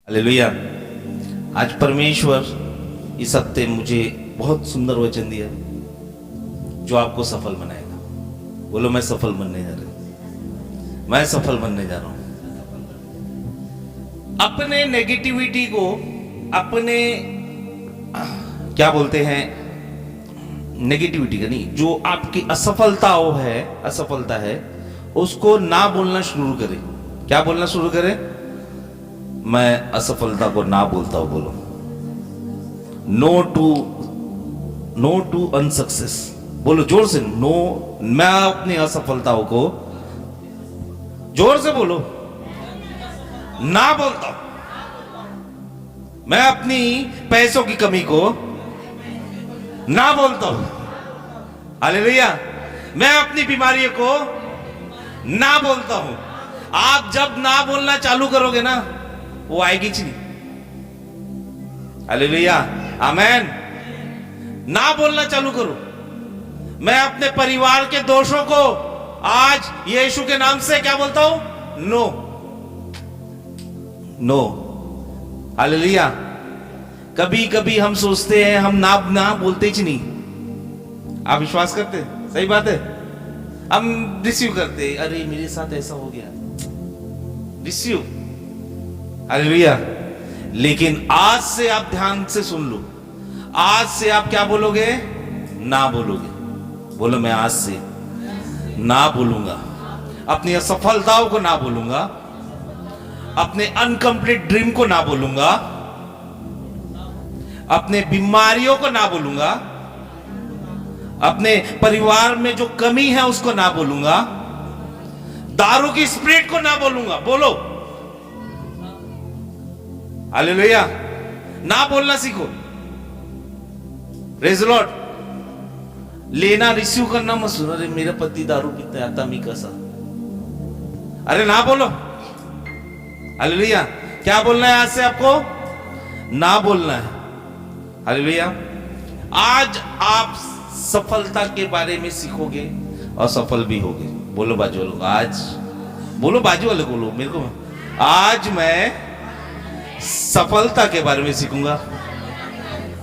Hallelujah. आज परमेश्वर इस हफ्ते मुझे बहुत सुंदर वचन दिया जो आपको सफल बनाएगा। बोलो मैं सफल बनने जा रहा हूं, मैं सफल बनने जा रहा हूं। अपने नेगेटिविटी को, अपने क्या बोलते हैं, नेगेटिविटी का नहीं, जो आपकी असफलता है उसको ना बोलना शुरू करें। क्या बोलना शुरू करें? मैं असफलता को ना बोलता हूं। बोलो नो टू अनसक्सेस। बोलो जोर से, नो। मैं अपनी असफलताओं को, जोर से बोलो, ना बोलता हूं। मैं अपनी पैसों की कमी को ना बोलता हूं। हालेलुया। मैं अपनी बीमारियों को ना बोलता हूं। आप जब ना बोलना चालू करोगे ना, वो आएगी नहीं। हालेलुया, आमेन। ना बोलना चालू करो। मैं अपने परिवार के दोषों को आज यीशु के नाम से क्या बोलता हूं? No, no. हालेलुया। कभी कभी हम सोचते हैं हम ना बोलते ही नहीं। आप विश्वास करते? सही बात है। हम रिसीव करते, अरे मेरे साथ ऐसा हो गया, रिसीव। हालेलुया। लेकिन आज से आप ध्यान से सुन लो, आज से आप क्या बोलोगे? ना बोलोगे। बोलो मैं आज से ना बोलूंगा। अपनी असफलताओं को ना बोलूंगा, अपने अनकंप्लीट ड्रीम को ना बोलूंगा, अपने बीमारियों को ना बोलूंगा, अपने परिवार में जो कमी है उसको ना बोलूंगा, दारू की स्पिरिट को ना बोलूंगा। बोलो हालेलुया। ना बोलना सीखो। Praise the Lord. लेना, रिसीव करना मत सुनो। अरे मेरा पति दारू पीता है, आता मी कैसा। अरे ना बोलो। हालेलुया। क्या बोलना है आज से आपको? ना बोलना है। हालेलुया। आज आप सफलता के बारे में सीखोगे और सफल भी होगे। बोलो बाजू वालों को, आज बोलो, बाजू वाले बोलो मेरे को, आज मैं सफलता के बारे में सीखूंगा।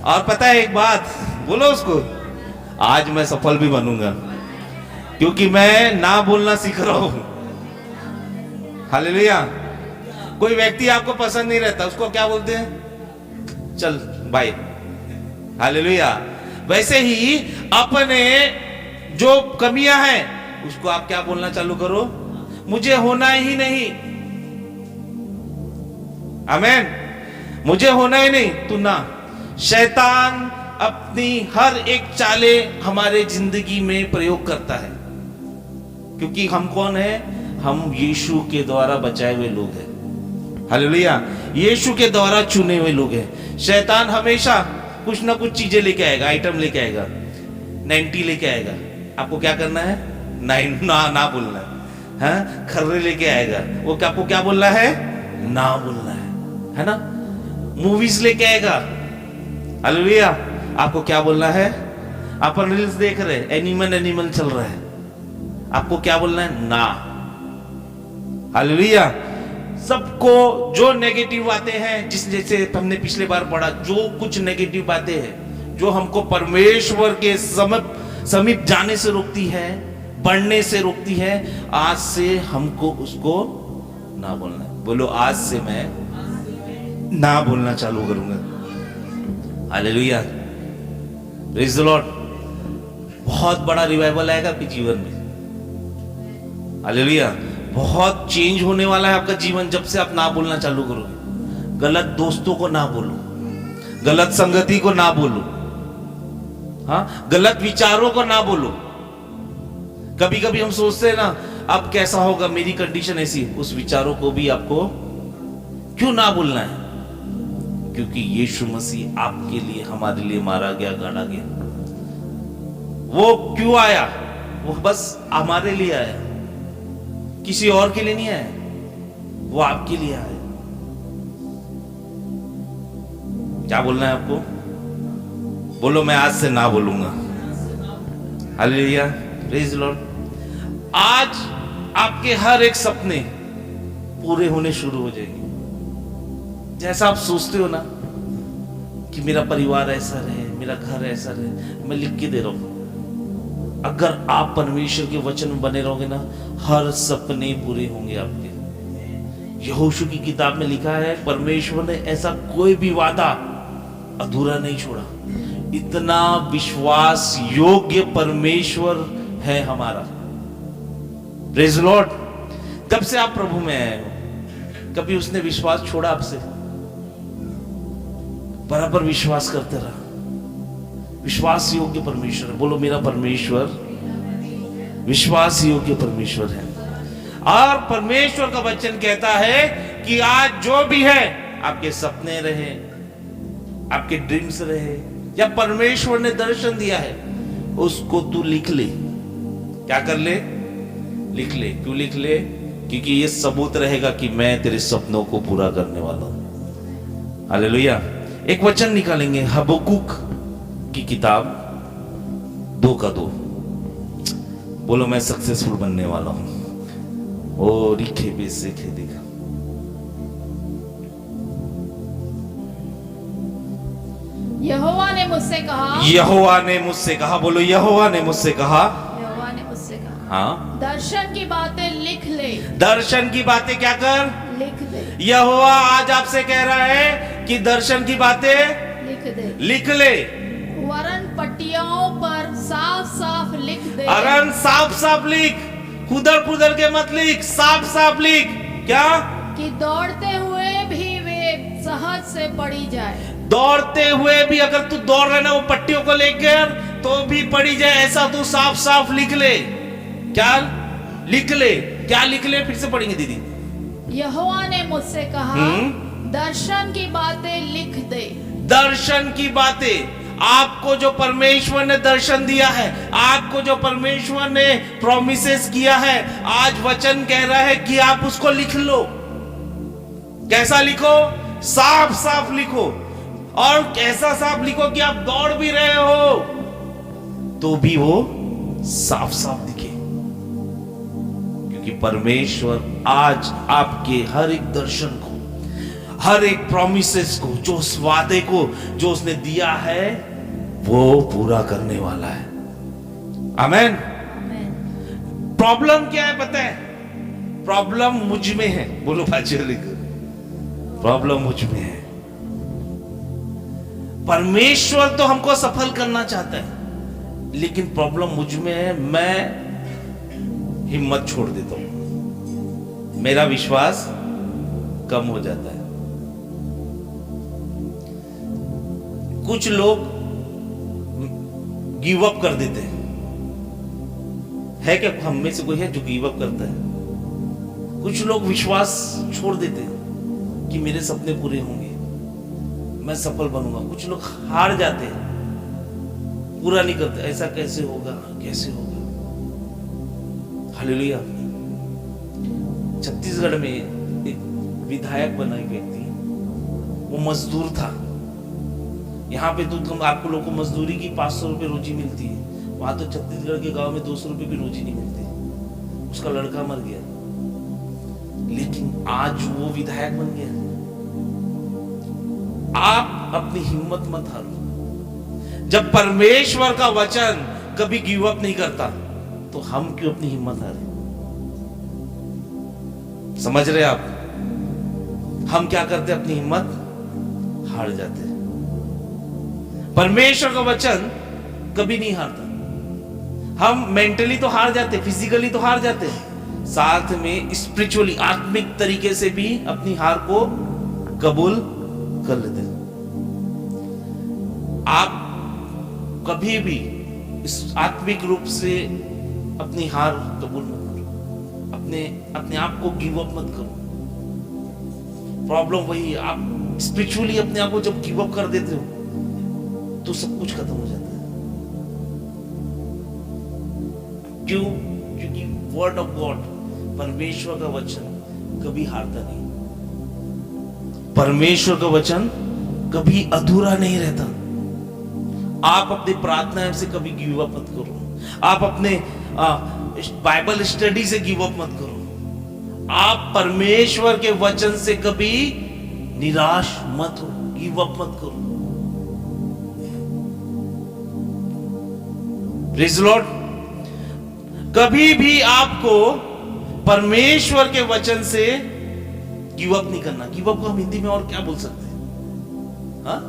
और पता है एक बात, बोलो उसको, आज मैं सफल भी बनूंगा, क्योंकि मैं ना बोलना सीख रहा हूं। हालेलुया। कोई व्यक्ति आपको पसंद नहीं रहता, उसको क्या बोलते हैं? चल बाय। हालेलुया। वैसे ही अपने जो कमियां हैं उसको आप क्या बोलना चालू करो? मुझे होना ही नहीं। आमेन। मुझे होना ही नहीं, तू ना। शैतान अपनी हर एक चाले हमारे जिंदगी में प्रयोग करता है, क्योंकि हम कौन है? हम यीशु के द्वारा बचाए हुए लोग हैं। हालेलुया। यीशु के द्वारा चुने हुए लोग हैं। शैतान हमेशा कुछ ना कुछ चीजें लेके आएगा, आइटम लेके आएगा, 90 लेके आएगा। आपको क्या करना है? ना बोलना है। हाँ, खर्रे लेके आएगा, वो आपको क्या बोलना है? ना बोलना है ना। मूवीज लेके आएगा। हालेलुया। आपको क्या बोलना है? अपन रील्स देख रहे, एनिमल चल रहा है, आपको क्या बोलना है? ना। हालेलुया। सबको जो नेगेटिव बातें हैं, जैसे हमने पिछले बार पढ़ा, जो कुछ नेगेटिव बातें हैं जो हमको परमेश्वर के समीप जाने से रोकती है, बढ़ने से रोकती है, आज से हमको उसको ना बोलना है। बोलो आज से मैं ना बोलना चालू करूंगा। हालेलुया। Praise the Lord. बहुत बड़ा रिवाइवल आएगा आपके जीवन में। हालेलुया। बहुत चेंज होने वाला है आपका जीवन जब से आप ना बोलना चालू करोगे। गलत दोस्तों को ना बोलो, गलत संगति को ना बोलो, हाँ, गलत विचारों को ना बोलो। कभी कभी हम सोचते हैं ना, अब कैसा होगा, मेरी कंडीशन ऐसी, उस विचारों को भी आपको क्यों ना बोलना है? क्योंकि यीशु मसीह आपके लिए, हमारे लिए मारा गया, गाड़ा गया। वो क्यों आया? वो बस हमारे लिए आया, किसी और के लिए नहीं आया, वो आपके लिए आया। क्या बोलना है आपको? बोलो मैं आज से ना बोलूंगा। हालेलुया। Praise the Lord. आज आपके हर एक सपने पूरे होने शुरू हो जाएंगे। जैसा आप सोचते हो ना कि मेरा परिवार ऐसा रहे, मेरा घर ऐसा रहे, मैं लिख के दे रहा हूं। अगर आप परमेश्वर के वचन में बने रहोगे ना, हर सपने पूरे होंगे आपके। यहोशू की किताब में लिखा है, परमेश्वर ने ऐसा कोई भी वादा अधूरा नहीं छोड़ा। इतना विश्वास योग्य परमेश्वर है हमारा। Praise the Lord. कब से आप प्रभु में आए हो, कभी उसने विश्वास छोड़ा आपसे? बराबर विश्वास करते रहा। विश्वास योग्य परमेश्वर है। बोलो, मेरा परमेश्वर विश्वास योग्य परमेश्वर है। और परमेश्वर का वचन कहता है कि आज जो भी है, आपके सपने रहे, आपके ड्रीम्स रहे, या परमेश्वर ने दर्शन दिया है, उसको तू लिख ले। क्या कर ले? लिख ले। क्यों लिख ले? क्योंकि ये सबूत रहेगा कि मैं तेरे सपनों को पूरा करने वाला हूं। हालेलुया। एक वचन निकालेंगे, हबक्कुक की किताब 2:2। बोलो, मैं सक्सेसफुल बनने वाला हूं। ओ रिखे बेसे खेदेगा। यहोवा ने मुझसे कहा, यहोवा ने मुझसे कहा। बोलो, यहोवा ने मुझसे कहा। यहोवा ने मुझसे कहा, हाँ, दर्शन की बातें लिख ले। दर्शन की बातें क्या कर? लिख दे। यहोवा आज आपसे कह रहा है कि दर्शन की बातें लिख दे। लिख ले। वरन पट्टियों पर साफ साफ लिख दे। अरन साफ साफ लिख, खुदर खुदर के मत लिख, साफ साफ लिख। क्या? कि दौड़ते हुए भी वे सहज से पड़ी जाए। दौड़ते हुए भी अगर तू दौड़ रहा है ना, वो पट्टियों को लेकर, तो भी पड़ी जाए, ऐसा तू साफ साफ लिख ले। क्या लिख ले? क्या लिख ले? फिर से पढ़ेंगे दीदी। यहोवा ने मुझसे कहा, दर्शन की बातें लिख दे। दर्शन की बातें। आपको जो परमेश्वर ने दर्शन दिया है, आपको जो परमेश्वर ने प्रॉमिसेस किया है, आज वचन कह रहा है कि आप उसको लिख लो। कैसा लिखो? साफ साफ लिखो। और ऐसा साफ लिखो कि आप दौड़ भी रहे हो तो भी वो साफ साफ दिखे। क्योंकि परमेश्वर आज आपके हर एक दर्शन को, हर एक प्रॉमिसेस को, जो उस वादे को जो उसने दिया है, वो पूरा करने वाला है। आमेन। प्रॉब्लम क्या है पता है? प्रॉब्लम मुझ में है। बोलो बाजी लिखो, प्रॉब्लम मुझ में है। परमेश्वर तो हमको सफल करना चाहता है, लेकिन प्रॉब्लम मुझ में है। मैं हिम्मत छोड़ देता हूं, मेरा विश्वास कम हो जाता है। कुछ लोग गिव अप कर देते हैं। है क्या हम में से कोई है जो गिव अप करता है? कुछ लोग विश्वास छोड़ देते हैं कि मेरे सपने पूरे होंगे, मैं सफल बनूंगा। कुछ लोग हार जाते हैं, पूरा नहीं करते। ऐसा कैसे होगा, कैसे होगा? हालेलुया। छत्तीसगढ़ में एक विधायक बना एक व्यक्ति, वो मजदूर था। यहाँ पे तो तुम आपको लोगों को मजदूरी की 500 रुपए रोजी मिलती है, वहां तो छत्तीसगढ़ के गांव में 200 रुपए की रोजी नहीं मिलती। उसका लड़का मर गया, लेकिन आज वो विधायक बन गया। आप अपनी हिम्मत मत हारो। जब परमेश्वर का वचन कभी गिव अप नहीं करता, तो हम क्यों अपनी हिम्मत हारे? समझ रहे आप? हम क्या करते? अपनी हिम्मत हार जाते। परमेश्वर का वचन कभी नहीं हारता। हम मेंटली तो हार जाते, फिजिकली तो हार जाते, साथ में स्पिरिचुअली, आत्मिक तरीके से भी अपनी हार को कबूल कर लेते हैं। आप कभी भी इस आत्मिक रूप से अपनी हार कबूल मत करो। अपने आप को गिव अप मत करो। प्रॉब्लम वही है, आप स्पिरिचुअली अपने आप को जब गिव अप कर देते हो तो सब कुछ खत्म हो जाता है। क्यों? क्योंकि वर्ड ऑफ गॉड, परमेश्वर का वचन कभी हारता नहीं। परमेश्वर का वचन कभी अधूरा नहीं रहता। आप अपनी प्रार्थना से कभी गिव अप मत करो। आप अपने बाइबल स्टडी से गिव अप मत करो। आप परमेश्वर के वचन से कभी निराश मत हो, गिव अप मत करो। Praise Lord. कभी भी आपको परमेश्वर के वचन से गिव अप नहीं करना। गिव अप को हम हिंदी में और क्या बोल सकते हैं? हाँ?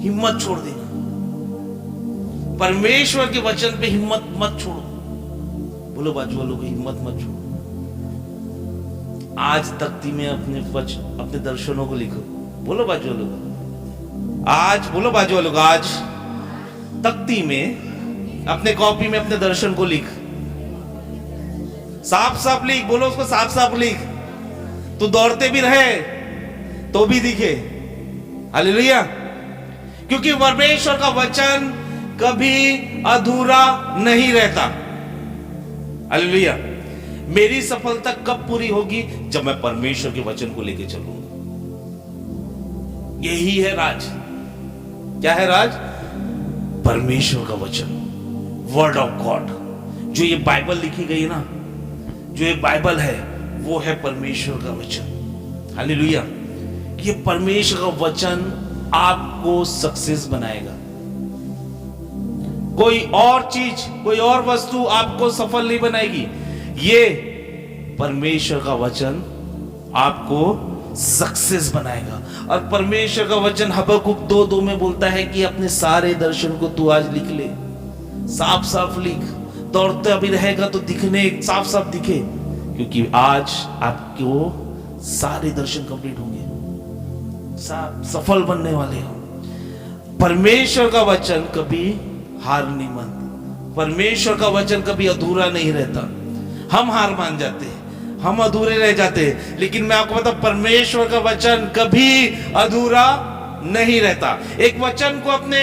हिम्मत छोड़ देना। परमेश्वर के वचन पे हिम्मत मत छोड़ो। बोलो बाजू वालों को, हिम्मत मत छोड़ो। आज तख्ती में अपने दर्शनों को लिखो। बोलो बाजू वालों को आज, बोलो बाजू वालों को आज तख्ती में, अपने कॉपी में अपने दर्शन को लिख। साफ साफ लिख। बोलो उसको, साफ साफ लिख। तू दौड़ते भी रहे तो भी दिखे। हालेलुया। क्योंकि परमेश्वर का वचन कभी अधूरा नहीं रहता। हालेलुया। मेरी सफलता कब पूरी होगी? जब मैं परमेश्वर के वचन को लेकर चलूंगा। यही है राज। क्या है राज? परमेश्वर का वचन, वर्ड ऑफ गॉड। जो ये बाइबल लिखी गई ना, जो ये बाइबल है, वो है परमेश्वर का वचन। हालेलुया। ये परमेश्वर का वचन आपको सक्सेस बनाएगा। कोई और चीज, कोई और वस्तु आपको सफल नहीं बनाएगी। ये परमेश्वर का वचन आपको सक्सेस बनाएगा। और परमेश्वर का वचन हबक्कुक 2:2 में बोलता है कि अपने सारे दर्शन को तू आज लिख ले। साफ साफ लिख। दौड़ता भी रहेगा तो दिखने, साफ साफ दिखे। क्योंकि आज आपको सारे दर्शन कंप्लीट होंगे, सफल बनने वाले हो। परमेश्वर का वचन कभी हार नहीं मानता। परमेश्वर का वचन कभी अधूरा नहीं रहता। हम हार मान जाते हैं, हम अधूरे रह जाते हैं, लेकिन मैं आपको बताऊं, परमेश्वर का वचन कभी अधूरा नहीं रहता। एक वचन को अपने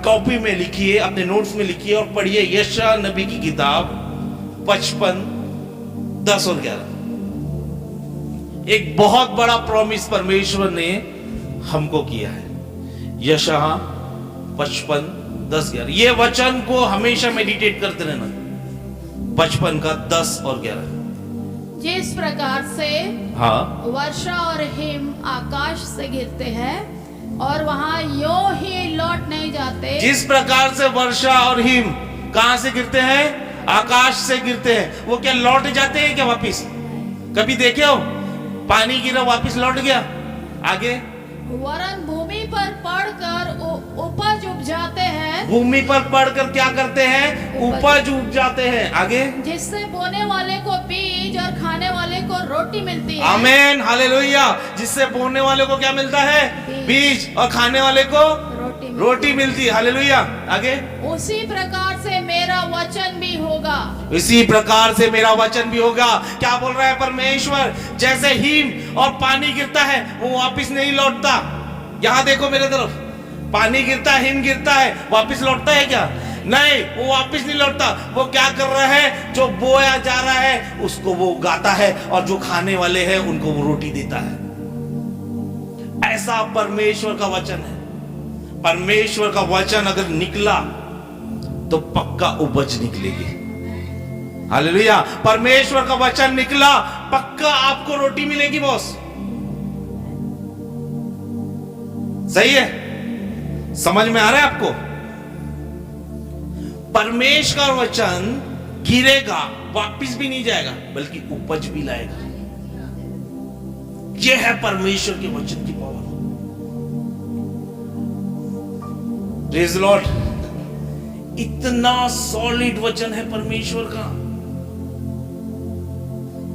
कॉपी में लिखिए, अपने नोट्स में लिखिए और पढ़िए। यशायाह नबी की किताब 55:10 और 11। एक बहुत बड़ा प्रॉमिस परमेश्वर ने हमको किया है। यशायाह 55:10-11। ये वचन को हमेशा मेडिटेट करते रहना। 55 का 10 और 11। जिस प्रकार से हाँ, वर्षा और हिम आकाश से गिरते हैं और वहां यूं ही लौट नहीं जाते। जिस प्रकार से वर्षा और हिम कहां से गिरते हैं? आकाश से गिरते हैं। वो क्या लौट जाते हैं क्या वापिस? कभी देखे हो पानी गिरा वापिस लौट गया? आगे, वरन भूमि पर पड़कर उपज उपजाते हैं। भूमि पर पड़कर क्या करते हैं? उपज उपजाते हैं। आगे, जिससे बोने वाले को बीज और खाने वाले को रोटी मिलती है। आमीन, हालेलुया। जिससे बोने वाले को क्या मिलता है? बीज, और खाने वाले को रोटी मिलती है। हालेलुया। आगे, उसी प्रकार से मेरा वचन भी होगा। इसी प्रकार से मेरा वचन भी होगा। क्या बोल रहा है परमेश्वर? जैसे हिम और पानी गिरता है वो वापिस नहीं लौटता। यहां देखो मेरे तरफ, पानी गिरता है, हिम गिरता है, वापिस लौटता है क्या? नहीं, वो वापिस नहीं लौटता। वो क्या कर रहा है? जो बोया जा रहा है उसको वो उगाता है, और जो खाने वाले हैं उनको वो रोटी देता है। ऐसा परमेश्वर का वचन है। परमेश्वर का वचन अगर निकला तो पक्का उपज निकलेगी। हालेलुया। परमेश्वर का वचन निकला, पक्का आपको रोटी मिलेगी बॉस। सही है? समझ में आ रहा है आपको? परमेश्वर का वचन गिरेगा, वापिस भी नहीं जाएगा, बल्कि उपज भी लाएगा। यह है परमेश्वर के वचन की पावर। Praise Lord. इतना सॉलिड वचन है परमेश्वर का।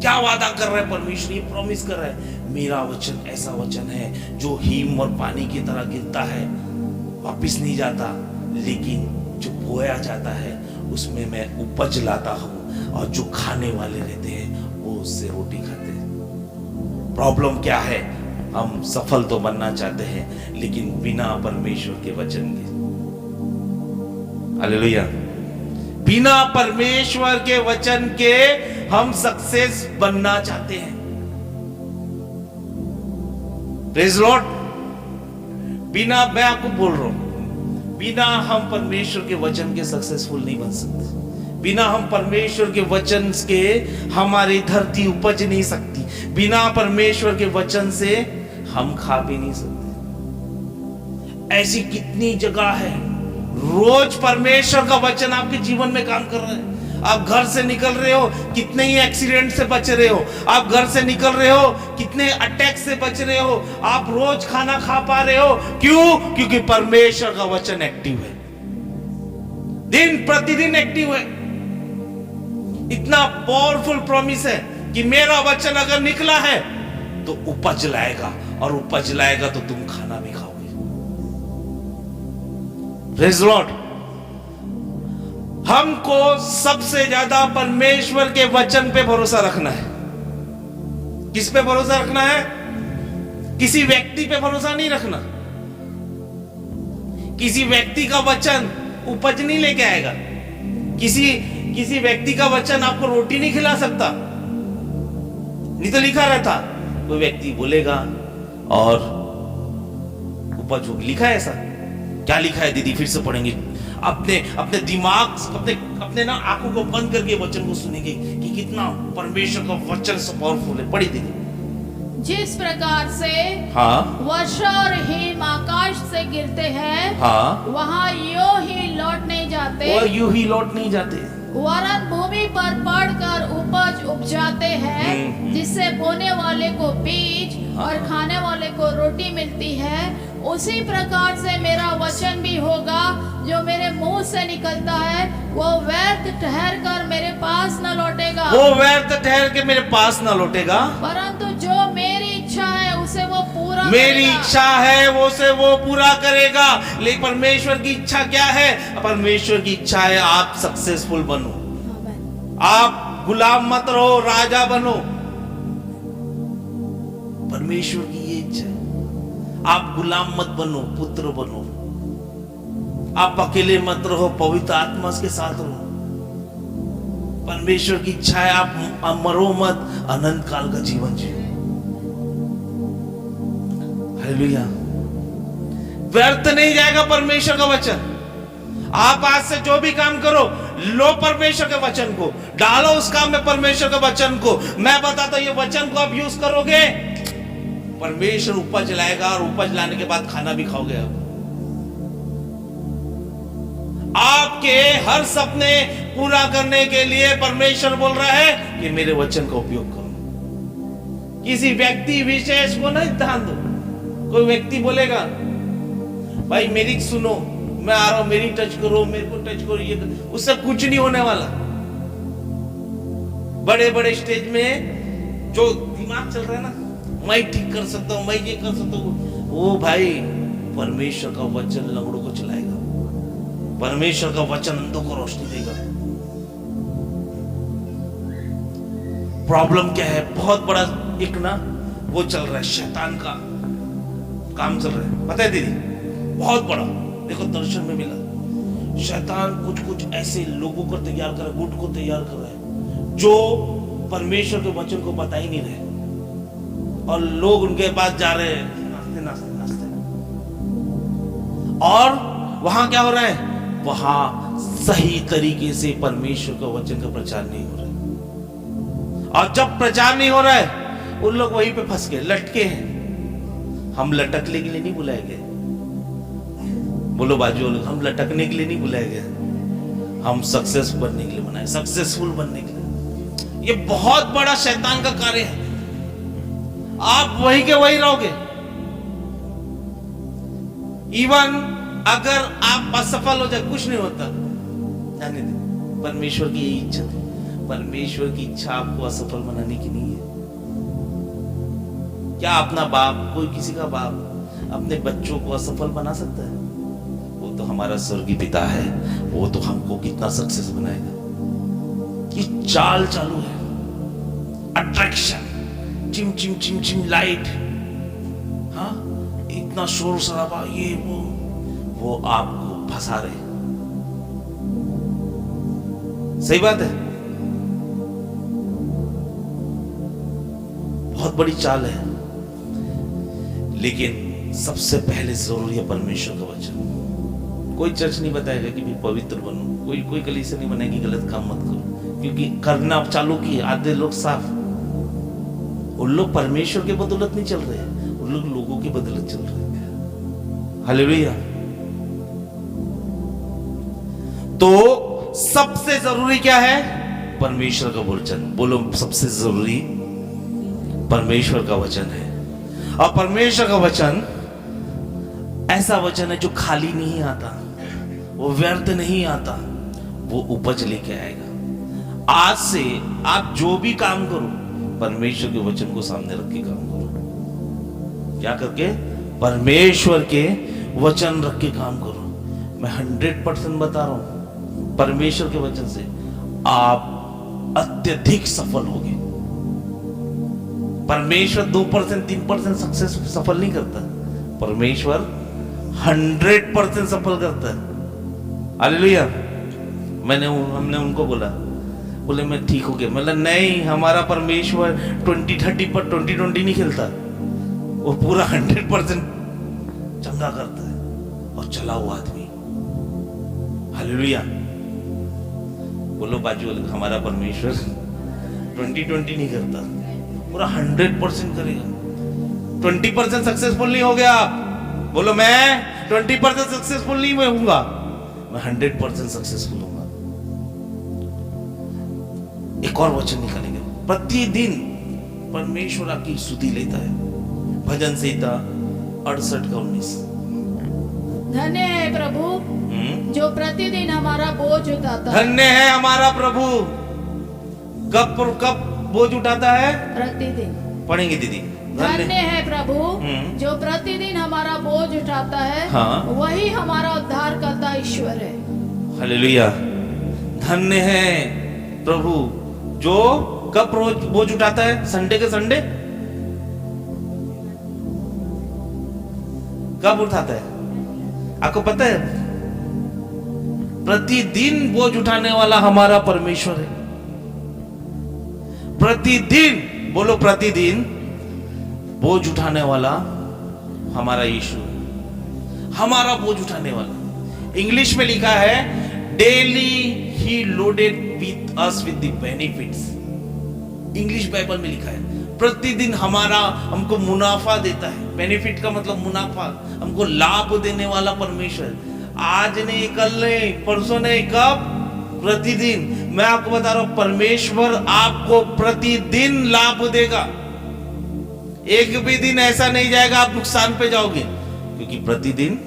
क्या वादा कर रहा है परमेश्वर? ये प्रॉमिस कर रहा है, मेरा वचन ऐसा वचन है जो हिम और पानी की तरह गिरता है, वापिस नहीं जाता, लेकिन जो बोया जाता है उसमें मैं उपज लाता हूं, और जो खाने वाले रहते हैं वो उससे रोटी खाते हैं। प्रॉब्लम क्या है? हम सफल तो बनना चाहते हैं, लेकिन बिना परमेश्वर के वचन के। हालेलुया। बिना परमेश्वर के वचन के हम सक्सेस बनना चाहते हैं। Praise Lord. बिना, मैं आपको बोल रहा हूं, बिना हम परमेश्वर के वचन के सक्सेसफुल नहीं बन सकते। बिना हम परमेश्वर के वचन के हमारी धरती उपज नहीं सकती। बिना परमेश्वर के वचन से हम खा भी नहीं सकते। ऐसी कितनी जगह है, रोज परमेश्वर का वचन आपके जीवन में काम कर रहा है। आप घर से निकल रहे हो, कितने ही एक्सीडेंट से बच रहे हो। आप घर से निकल रहे हो, कितने अटैक से बच रहे हो। आप रोज खाना खा पा रहे हो, क्यों? क्योंकि परमेश्वर का वचन एक्टिव है, दिन प्रतिदिन एक्टिव है। इतना पावरफुल प्रॉमिस है कि मेरा वचन अगर निकला है तो उपज लाएगा, और उपज लाएगा तो तुम खाना भी खाओगे। Praise Lord. हमको सबसे ज्यादा परमेश्वर के वचन पे भरोसा रखना है। किस पे भरोसा रखना है? किसी व्यक्ति पे भरोसा नहीं रखना। किसी व्यक्ति का वचन उपज नहीं लेके आएगा। किसी व्यक्ति का वचन आपको रोटी नहीं खिला सकता। नहीं तो लिखा रहता, कोई व्यक्ति बोलेगा और उपज होगी। लिखा है ऐसा? क्या लिखा है दीदी? फिर से पढ़ेंगे। अपने दिमाग, अपने ना आंखों को बंद करके वचन को सुनेंगे कि कितना परमेश्वर का वचन से पावरफुल है। पढ़ी दीदी। जिस प्रकार से वर्षा और हिम आकाश से गिरते हैं, वहाँ यूं ही लौट नहीं जाते, और यूं ही लौट नहीं जाते, वरन भूमि पर पड़कर उपज उपजाते हैं, जिससे बोने वाले को बीज और खाने वाले को रोटी मिलती है। उसी प्रकार से मेरा वचन भी होगा जो मेरे मुंह से निकलता है, वो व्यर्थ ठहर कर मेरे पास न लौटेगा। वो व्यर्थ ठहर के मेरे पास न लौटेगा, परंतु जो मेरी इच्छा है उसे वो पूरा मेरी इच्छा है वो से वो पूरा करेगा। लेकिन परमेश्वर की इच्छा क्या है? परमेश्वर की इच्छा है आप सक्सेसफुल बनो, आप गुलाम मत रहो, राजा बनो। परमेश्वर की ये इच्छा है। आप गुलाम मत बनो, पुत्र बनो। आप अकेले मत रहो, पवित्र आत्मा के साथ रहो। परमेश्वर की इच्छा है आप मरो मत, अनंत काल का जीवन जियो। हालेलुया। व्यर्थ नहीं जाएगा परमेश्वर का वचन। आप आज से जो भी काम करो, लो परमेश्वर के वचन को, डालो उस काम में परमेश्वर के वचन को। मैं बताता हूं, ये वचन को आप यूज करोगे, परमेश्वर उपज लाएगा, और उपज लाने के बाद खाना भी खाओगे। आपके हर सपने पूरा करने के लिए परमेश्वर बोल रहा है कि मेरे वचन का उपयोग करो। किसी व्यक्ति विशेष को नहीं ध्यान दो। कोई व्यक्ति बोलेगा, भाई मेरी सुनो, मैं आ रहा हूं, मेरी टच करो, मेरे को टच करो, ये उससे कुछ नहीं होने वाला। बड़े बड़े स्टेज में जो दिमाग चल रहा है ना, मैं ठीक कर सकता हूं, मैं ये कर सकता हूं, वो भाई परमेश्वर का वचन लंगड़ों को चलाएगा। परमेश्वर का वचन अंधों को रोशनी देगा। प्रॉब्लम क्या है? बहुत बड़ा एक ना वो चल रहा है, शैतान का काम चल रहा है, पता है दीदी? बहुत बड़ा, देखो दर्शन में मिला। शैतान कुछ ऐसे लोगों को तैयार कर रहा है, गुट को तैयार कर रहा है, जो परमेश्वर के वचन को बता ही नहीं रहे, और लोग उनके पास जा रहे हैं नाचते नाचते नाचते। और वहां क्या हो रहा है? वहां सही तरीके से परमेश्वर का वचन का प्रचार नहीं हो रहा है। और जब प्रचार नहीं हो रहा है, उन लोग वहीं पे फंस गए, लटके हैं। हम लटकने के लिए नहीं बुलाए गए। बोलो बाजू लोग, हम लटकने के लिए नहीं बुलाए गए, हम सक्सेस बनने के लिए बनाए, सक्सेसफुल बनने के लिए। ये बहुत बड़ा शैतान का कार्य है। आप वही के वही रहोगे। इवन अगर आप असफल हो जाए, कुछ नहीं होता, जाने दे। परमेश्वर की यही इच्छा थी। परमेश्वर की इच्छा आपको असफल बनाने की नहीं है। क्या अपना बाप, कोई किसी का बाप अपने बच्चों को असफल बना सकता है? वो तो हमारा स्वर्गीय पिता है, वो तो हमको कितना सक्सेस बनाएगा। ये चाल चालू है, अट्रैक्शन, चिम चिम चिम चिम लाइट, हाँ, इतना शोर शराबा, ये वो आपको फंसा रहे। सही बात है, बहुत बड़ी चाल है। लेकिन सबसे पहले जरूरी है परमेश्वर का वचन कोई चर्च नहीं बताएगा कि भी पवित्र बनो, कोई कलीसिया नहीं बनाएगी गलत काम मत करो, क्योंकि करना आप चालू किए आधे लोग साफ। उन लोग परमेश्वर के बदौलत नहीं चल रहे हैं, उन लोग लोगों की बदौलत चल रहे हैं। हालेलुया। तो सबसे जरूरी क्या है? परमेश्वर का वचन। बोलो, सबसे जरूरी परमेश्वर का वचन है। और परमेश्वर का वचन ऐसा वचन है जो खाली नहीं आता, वो व्यर्थ नहीं आता, वो उपज लेके आएगा। आज से आप जो भी काम करो, परमेश्वर के वचन को सामने रख के काम करो। क्या करके? परमेश्वर के वचन रख के काम करो। मैं 100% बता रहा हूं, परमेश्वर के वचन से आप अत्यधिक सफल होगे। परमेश्वर 2% 3% सक्सेस सफल नहीं करता, परमेश्वर 100% सफल करता है। हालेलुया। हमने उनको बोले मैं ठीक हो गया। मतलब नहीं, हमारा परमेश्वर 20-30 पर 20-20 नहीं खेलता, वो पूरा 100% चंगा करता है और चला हुआ आदमी। हालेलुया। बोलो बाजू वाले, हमारा परमेश्वर 20-20 नहीं करता, पूरा 100% करेगा। 20% सक्सेसफुल नहीं हो गया आप, बोलो मैं 20% सक्सेसफुल नहीं होऊंगा, मैं 100% सक्सेसफुल होऊंगा। एक और वचन निकालेंगे, प्रतिदिन परमेश्वर आपकी स्तुति लेता है। भजन संहिता 68:19। धन्य है प्रभु जो प्रतिदिन हमारा बोझ उठाता है। धन्य है हमारा प्रभु। कब बोझ उठाता है? प्रतिदिन। पढ़ेंगे दीदी। धन्य है प्रभु जो प्रतिदिन हमारा बोझ उठाता है। हाँ। वही हमारा उद्धार करता ईश्वर है। हालेलुया। धन्य है प्रभु जो कब बोझ उठाता है? संडे के संडे। कब उठाता है आपको पता है? प्रतिदिन बोझ उठाने वाला हमारा परमेश्वर है। प्रतिदिन, बोलो प्रतिदिन बोझ उठाने वाला हमारा यीशु है, हमारा बोझ उठाने वाला। इंग्लिश में लिखा है daily he loaded with us with the benefits. English Bible में लिखा है प्रतिदिन हमको मुनाफा देता है। बेनिफिट का मतलब मुनाफा, हमको लाभ देने वाला परमेश्वर। आज नहीं, कल नहीं, परसों नहीं, कब? प्रतिदिन। मैं आपको बता रहा हूं, परमेश्वर आपको प्रतिदिन लाभ देगा। एक भी दिन ऐसा नहीं जाएगा आप नुकसान पे जाओगे, क्योंकि प्रतिदिन।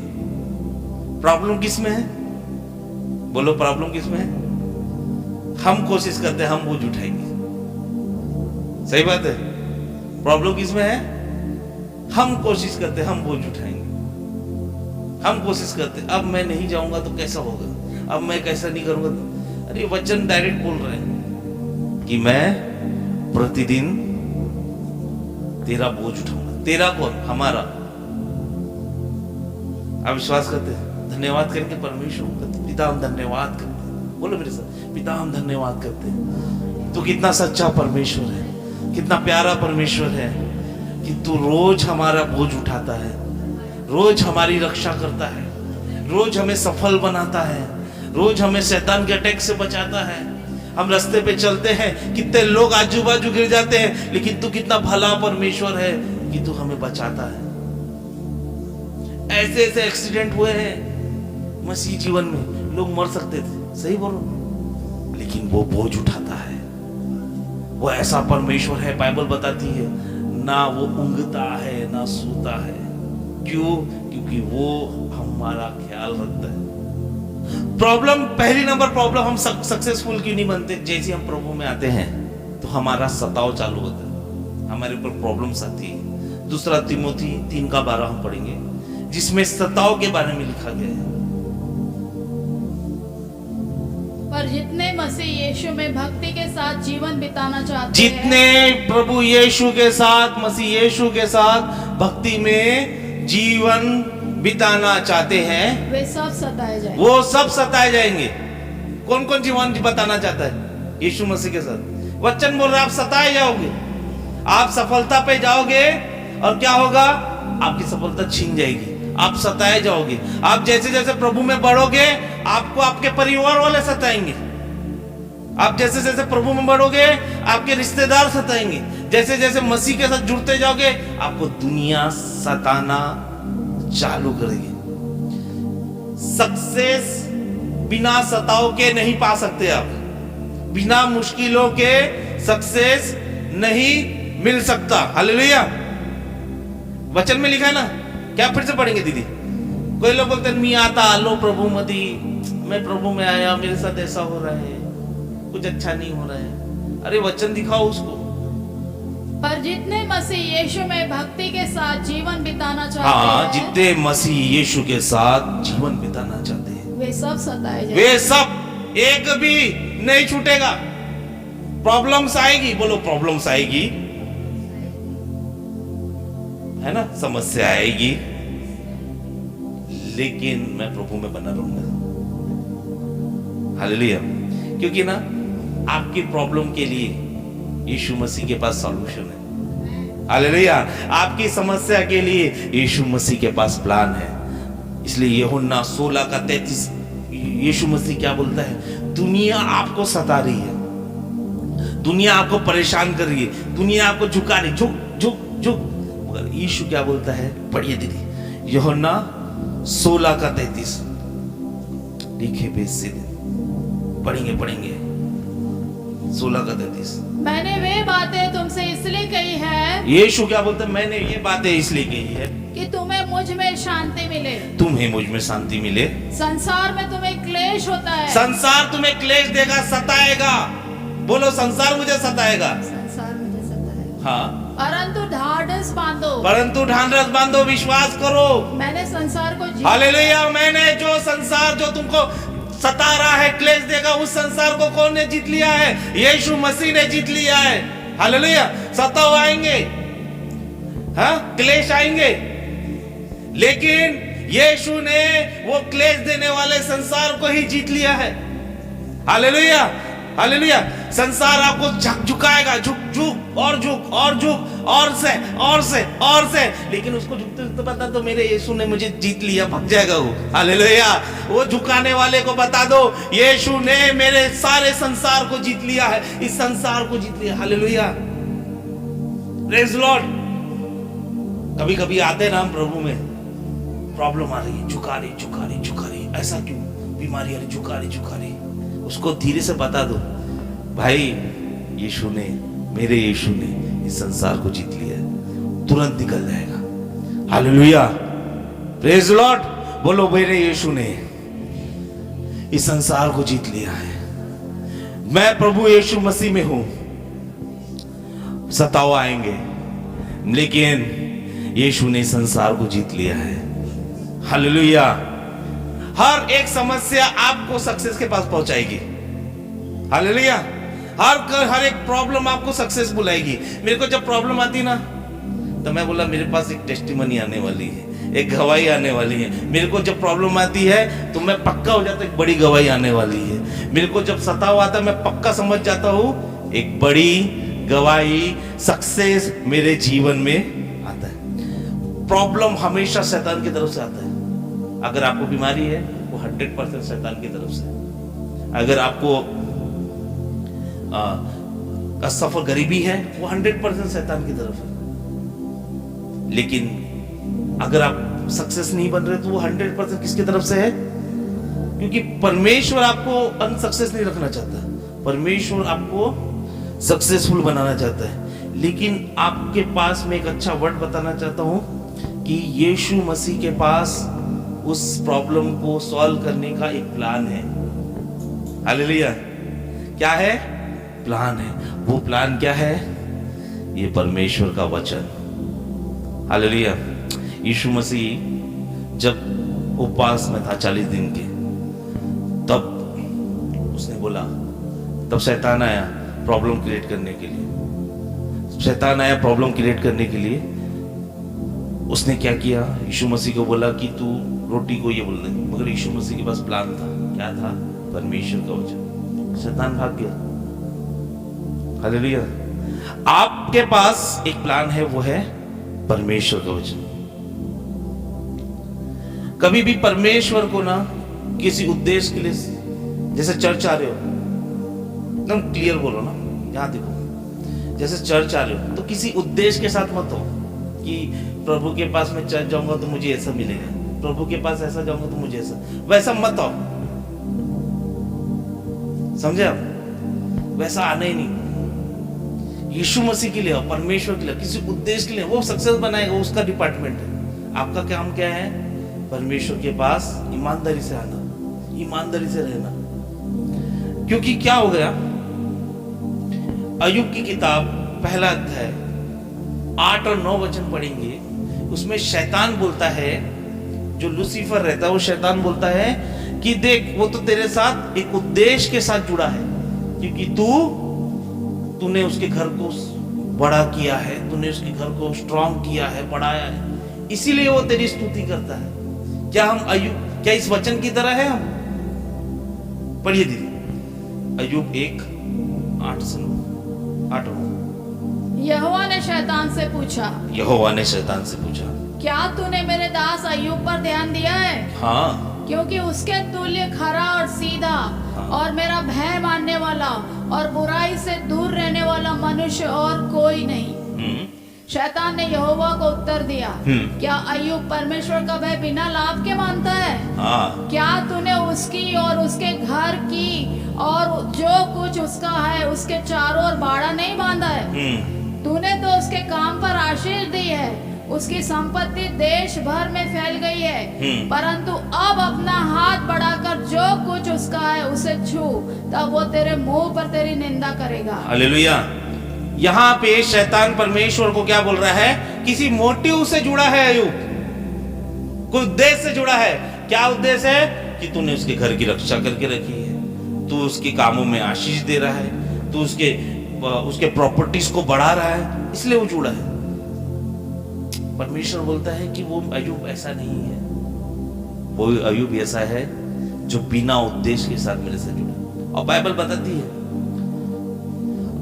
प्रॉब्लम किस में है? बोलो प्रॉब्लम किस में है? हम कोशिश करते हैं हम बोझ उठाएंगे, सही बात है। प्रॉब्लम किस में है? हम कोशिश करते हैं हम बोझ उठाएंगे। हम कोशिश करते अब मैं नहीं जाऊंगा तो कैसा होगा, अब मैं कैसा नहीं करूंगा तो। अरे वचन डायरेक्ट बोल रहे हैं कि मैं प्रतिदिन तेरा बोझ उठाऊंगा। तेरा कौन? हमारा। आप विश्वास करते हैं? धन्यवाद करेंगे परमेश्वर का। पिता हम धन्यवाद करते हैं। बोलो मेरे साथ, पिता हम धन्यवाद करते हैं। तू कितना सच्चा परमेश्वर है, कितना प्यारा परमेश्वर है कि तू रोज हमारा बोझ उठाता है, रोज हमारी रक्षा करता है, रोज हमें सफल बनाता है, रोज हमें शैतान के अटैक से बचाता है। हम रास्ते पे चलते हैं, कितने लोग आजू बाजू गिर जाते हैं, लेकिन तू कितना भला परमेश्वर है कि तू हमें बचाता है। ऐसे ऐसे एक्सीडेंट हुए हैं मसीह जीवन में, लोग मर सकते थे, सही बोलो, लेकिन वो बोझ उठाता है। वो ऐसा परमेश्वर है, बाइबल बताती है, ना वो ऊँघता है ना सोता है। क्यों? क्योंकि वो हमारा ख्याल रखता है। प्रॉब्लम, पहली नंबर प्रॉब्लम, हम सक्सेसफुल क्यों नहीं बनते? जैसे हम प्रभु में आते हैं तो हमारा सताव चालू होता है, हमारे ऊपर प्रॉब्लम्स आती है। दूसरा तिमोथी 3:12 हम पढ़ेंगे, जिसमें सताव के बारे में लिखा गया है। पर जितने मसीह यीशु में भक्ति के साथ जीवन बिताना चाहते हैं, जितने प्रभु यीशु के साथ, मसीह यीशु के साथ भक्ति में जीवन बिताना चाहते हैं, वे सब सताए जाएंगे। वो सब सताए जाएंगे। कौन कौन जीवन बताना चाहता है? यीशु मसीह के साथ। वचन बोल रहा है आप सताए जाओगे, आप सफलता पे जाओगे और क्या होगा? आपकी सफलता छीन जाएगी, आप सताए जाओगे। आप जैसे जैसे प्रभु में बढ़ोगे आपको आपके परिवार वाले सताएंगे। आप जैसे जैसे प्रभु में बढ़ोगे आपके रिश्तेदार सताएंगे। जैसे जैसे मसीह के साथ जुड़ते जाओगे आपको दुनिया सताना चालू करेगी। सक्सेस बिना सताव के नहीं पा सकते आप। बिना मुश्किलों के सक्सेस नहीं मिल सकता। हालेलुया। वचन में लिखा है ना, क्या फिर से पढ़ेंगे दीदी? कोई लोग बोलते हैं मैं आता लो प्रभु मती, मैं प्रभु में आया मेरे साथ ऐसा हो रहा है, कुछ अच्छा नहीं हो रहा है। अरे वचन दिखाओ उसको। पर जितने मसीह यीशु में भक्ति के साथ जीवन बिताना चाहते हाँ, हैं, जितने मसीह यीशु के साथ जीवन बिताना चाहते हैं वे सब सताए जाएंगे। वे सब एक भी नहीं छूटेगा। प्रॉब्लम्स आएगी, बोलो प्रॉब्लम्स आएगी, है ना, समस्या आएगी, लेकिन मैं प्रभु में बना रहूंगा। हालेलुया। क्योंकि ना आपकी प्रॉब्लम के लिए यीशु मसीह के पास सॉल्यूशन है। हालेलुया। आपकी समस्या के लिए यीशु मसीह के पास प्लान है। इसलिए यूहन्ना 16:33 यीशु मसीह क्या बोलता है? दुनिया आपको सता रही है, दुनिया आपको परेशान कर रही है, दुनिया आपको झुका रही, झुक झुक झुक, मगर यीशु क्या बोलता है? पढ़िए दीदी, यूहन्ना 16:33 लिखे बेस से पढ़ेंगे 16:33। मैंने वे बातें तुमसे इसलिए कही है, यीशु क्या बोलते हैं? मैंने ये बातें इसलिए कही है कि तुम्हें मुझ में शांति मिले। तुम्हें मुझ में शांति मिले। संसार में तुम्हें क्लेश होता है। संसार तुम्हें क्लेश देगा, सताएगा। बोलो संसार मुझे सताएगा। संसार मुझे सताएगा। हाँ, परंतु ढाढ़स बांधो, परंतु ढांढस बांधो, विश्वास करो। मैंने संसार को जीत हालेलुया। मैंने जो संसार जो तुमको सता रहा है, क्लेश देगा, उस संसार को कौन ने जीत लिया है? यीशु मसीह ने जीत लिया है। हालेलुया। सताव आएंगे, हाँ, क्लेश आएंगे, लेकिन यीशु ने वो क्लेश देने वाले संसार को ही जीत लिया है। हालेलुया। हालेलुया। संसार आपको झुकाएगा, झुक झुक और झुक और झुक और से और से और से, लेकिन उसको झुकते झुकते बता दो मेरे यीशु ने मुझे जीत लिया, भाग जाएगा वो। हालेलुया। वो झुकाने वाले को बता दो यीशु ने मेरे सारे संसार को जीत लिया है, इस संसार को जीत लिया। हालेलुया। Praise Lord. कभी कभी आते ना हम प्रभु में, प्रॉब्लम आ रही है, झुका रही झुका रही झुका रही, ऐसा क्यों? बीमारी आ रही, झुका रही झुका रही। उसको धीरे से बता दो भाई यीशु ने, मेरे यीशु ने इस संसार को जीत लिया है, तुरंत निकल जाएगा। हालेलुया। Praise Lord. बोलो मेरे यीशु ने इस संसार को जीत लिया है। मैं प्रभु यीशु मसीह में हूं। सताव आएंगे, लेकिन यीशु ने संसार को जीत लिया है। हालेलुया। हर एक समस्या आपको सक्सेस के पास पहुंचाएगी। हालेलुया। हर एक प्रॉब्लम आपको सक्सेस बुलाएगी। मेरे को जब प्रॉब्लम आती ना, तो मैं बोला मेरे पास एक टेस्टिमनी आने वाली है, एक गवाही आने वाली है। मेरे को जब प्रॉब्लम आती है तो मैं पक्का हो जाता, एक बड़ी गवाही आने वाली है। मेरे को जब सताव आता है मैं पक्का समझ जाता हूँ एक बड़ी गवाही, सक्सेस मेरे जीवन में आता है। प्रॉब्लम हमेशा शैतान की तरफ से आता है। अगर आपको बीमारी है वो 100% शैतान की तरफ से। अगर आपको सफर गरीबी है वो 100% शैतान की तरफ है। लेकिन अगर आप सक्सेस नहीं बन रहे तो वो 100% किसकी तरफ से है? क्योंकि परमेश्वर आपको अनसक्सेस नहीं रखना चाहता, परमेश्वर आपको सक्सेसफुल बनाना चाहता है। लेकिन आपके पास में एक अच्छा वर्ड बताना चाहता हूं कि यीशु मसीह के पास उस प्रॉब्लम को सॉल्व करने का एक प्लान है। हालेलुया। क्या है? प्लान है। वो प्लान क्या है? ये परमेश्वर का वचन। हालेलुया। यीशु मसीह जब उपवास में था 40 दिन के, तब उसने बोला, तब शैतान आया प्रॉब्लम क्रिएट करने के लिए। शैतान आया प्रॉब्लम क्रिएट करने के लिए। उसने क्या किया? यीशु मसीह को बोला कि तू रोटी को ये बोल दे, मगर यीशु मसीह के पास प्लान था। क्या था? परमेश्वर का वचन। शैतान भाग गया। हालेलुया। आपके पास एक प्लान है, वो है परमेश्वर का वचन। कभी भी परमेश्वर को ना किसी उद्देश्य के लिए, जैसे चर्च आ रहे हो, एकदम क्लियर बोलो ना, यहाँ देखो, जैसे चर्च आ रहे हो तो किसी उद्देश्य के साथ मत हो कि प्रभु के पास मैं चर्च जाऊंगा तो मुझे ऐसा मिलेगा, प्रभु के पास ऐसा जाऊंगा तो मुझे ऐसा, वैसा मत आओ। समझे आप? वैसा आना ही नहीं। यीशु मसीह के लिए, परमेश्वर के लिए, किसी उद्देश्य के लिए, वो सक्सेस बनाएगा, उसका डिपार्टमेंट है। आपका काम क्या है? परमेश्वर के पास ईमानदारी से आना, ईमानदारी से रहना। क्योंकि क्या हो गया, अय्यूब की किताब पहला अध्याय 8 और 9 वचन पढ़ेंगे, उसमें शैतान बोलता है, जो लूसीफर रहता है वो शैतान बोलता है कि देख वो तो तेरे साथ एक उद्देश्य के साथ जुड़ा है, क्योंकि तूने उसके घर को बड़ा किया है, तूने उसके घर को स्ट्रांग किया है, बढ़ाया है, इसीलिए वो तेरी स्तुति करता है। क्या हम अय्यूब, क्या इस वचन की तरह है हम? पढ़िए दीदी, अय्यूब 1:8 से 8। यहोवा ने शैतान से पूछा, यहोवा ने शैतान से पूछा, क्या तूने मेरे दास अय्यूब पर ध्यान दिया है? हाँ, क्योंकि उसके तुल्य खरा और सीधा, हाँ। और मेरा भय मानने वाला और बुराई से दूर रहने वाला मनुष्य और कोई नहीं। शैतान ने यहोवा को उत्तर दिया, क्या अय्यूब परमेश्वर का भय बिना लाभ के मानता है? हाँ। क्या तूने उसकी और उसके घर की और जो कुछ उसका है उसके चारों ओर बाड़ा नहीं बांधा है? तूने तो उसके काम पर आशीष दी है, उसकी संपत्ति देश भर में फैल गई है, परंतु अब अपना हाथ बढ़ाकर जो कुछ उसका है उसे छू, तब वो तेरे मुंह पर तेरी निंदा करेगा। हालेलुया। यहाँ पे शैतान परमेश्वर को क्या बोल रहा है? किसी मोटिव से जुड़ा है अय्यूब, कोई उद्देश्य से जुड़ा है। क्या उद्देश्य है? कि तूने उसके घर की रक्षा करके रखी है, तू उसके कामों में आशीष दे रहा है, तू उसके प्रॉपर्टीज को बढ़ा रहा है, इसलिए वो जुड़ा है। परमेश्वर बोलता है कि वो अय्यूब ऐसा नहीं है, वो अय्यूब ऐसा है जो बिना उद्देश्य के साथ मेरे से जुड़ा। और बाइबल बताती है,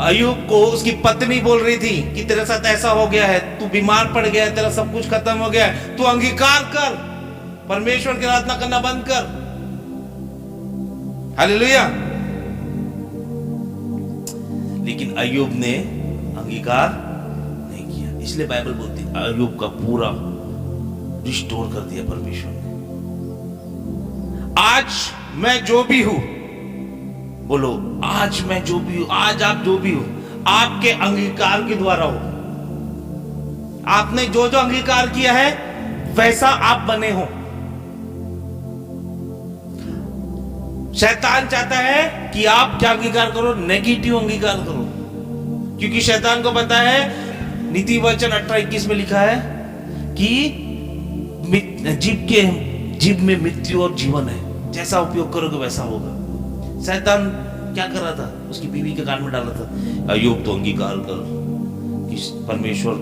अय्यूब को उसकी पत्नी बोल रही थी कि तेरे साथ ऐसा हो गया है, तू बीमार पड़ गया है, तेरा सब कुछ खत्म हो गया है, तू अंगीकार कर, परमेश्वर की आराधना करना बंद कर। हालेलुया। लेकिन अय्यूब ने अंगीकार नहीं किया, इसलिए बाइबल बोलती है अय्यूब का पूरा रिस्टोर कर दिया परमेश्वर ने। आज मैं जो भी हूं, बोलो आज मैं जो भी हूं, आज आप जो भी हो, आपके अंगीकार के द्वारा हो। आपने जो जो अंगीकार किया है वैसा आप बने हो। शैतान चाहता है कि आप क्या अंगीकार करो? नेगेटिव अंगीकार करो, क्योंकि शैतान को पता है, नीति वचन 18:21 में लिखा है कि जीभ में मृत्यु और जीवन है, जैसा उपयोग करोगे वैसा होगा। शैतान क्या कर रहा था? उसकी बीवी के कान में डाल रहा था, अय्यूब तो अंगीकार कर कि परमेश्वर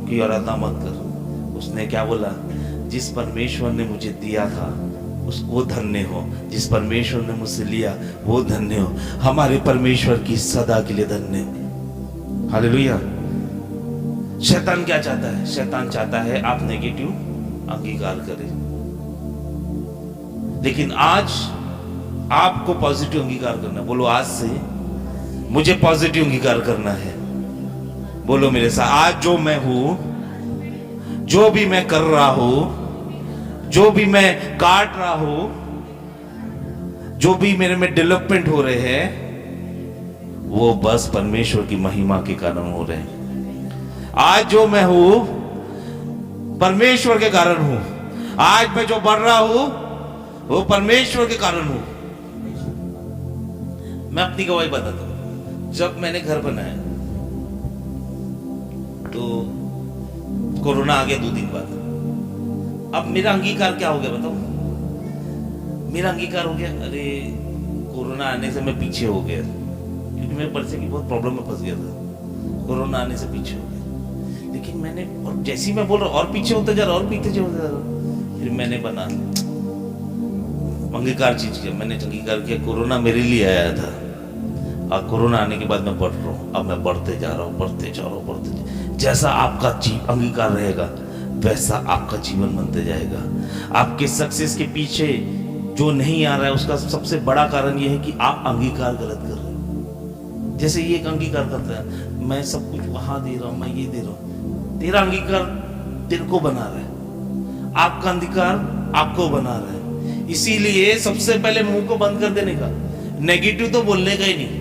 की आराधना मत कर। उसने क्या बोला? जिस परमेश्वर ने मुझे दिया था वो धन्य हो, जिस परमेश्वर ने मुझसे लिया वो धन्य हो। हमारे परमेश्वर की सदा के लिए धन्य हो। हालेलुया। शैतान क्या चाहता है? शैतान चाहता है आप नेगेटिव अंगीकार करें, लेकिन आज आपको पॉजिटिव अंगीकार करना। बोलो आज से मुझे पॉजिटिव अंगीकार करना है। बोलो मेरे साथ, आज जो मैं हूं, जो भी मैं कर रहा हूं, जो भी मैं काट रहा हूं, जो भी मेरे में डेवलपमेंट हो रहे हैं, वो बस परमेश्वर की महिमा के कारण हो रहे हैं। आज जो मैं हूं परमेश्वर के कारण हूं। आज मैं जो बढ़ रहा हूं वो परमेश्वर के कारण हूं। मैं अपनी गवाही बताता हूं। जब मैंने घर बनाया तो कोरोना आ गया 2 दिन बाद। अब मेरा अंगीकार क्या हो गया बताओ? मेरा अंगीकार हो गया, अरे कोरोना आने से मैं पीछे हो गया, क्योंकि मैं पैसे की बहुत प्रॉब्लम में फंस गया था। कोरोना आने से पीछे हो गया, लेकिन मैंने, और जैसे ही मैं बोल रहा और पीछे होता जा रहा, और पीछे जा रहा, फिर मैंने बना अंगीकार चीज किया। मैंने अंगीकार किया कोरोना मेरे लिए आया था, और कोरोना आने के बाद मैं बढ़ रहा हूँ। अब मैं बढ़ते जा रहा हूँ, बढ़ते जा रहा हूँ, बढ़ते। जैसा आपका अंगीकार रहेगा वैसा आपका जीवन बनते जाएगा। आपके सक्सेस के पीछे जो नहीं आ रहा है उसका सबसे बड़ा कारण यह है कि आप अंगीकार गलत कर रहे हो। जैसे ये एक अंगीकार करता है, मैं सब कुछ वहां दे रहा हूं, मैं ये दे रहा हूं। तेरा अंगीकार तेरे को बना रहा है, आपका अंगीकार आपको बना रहा है। इसीलिए सबसे पहले मुंह को बंद कर देने का, नेगेटिव तो बोलने का ही नहीं,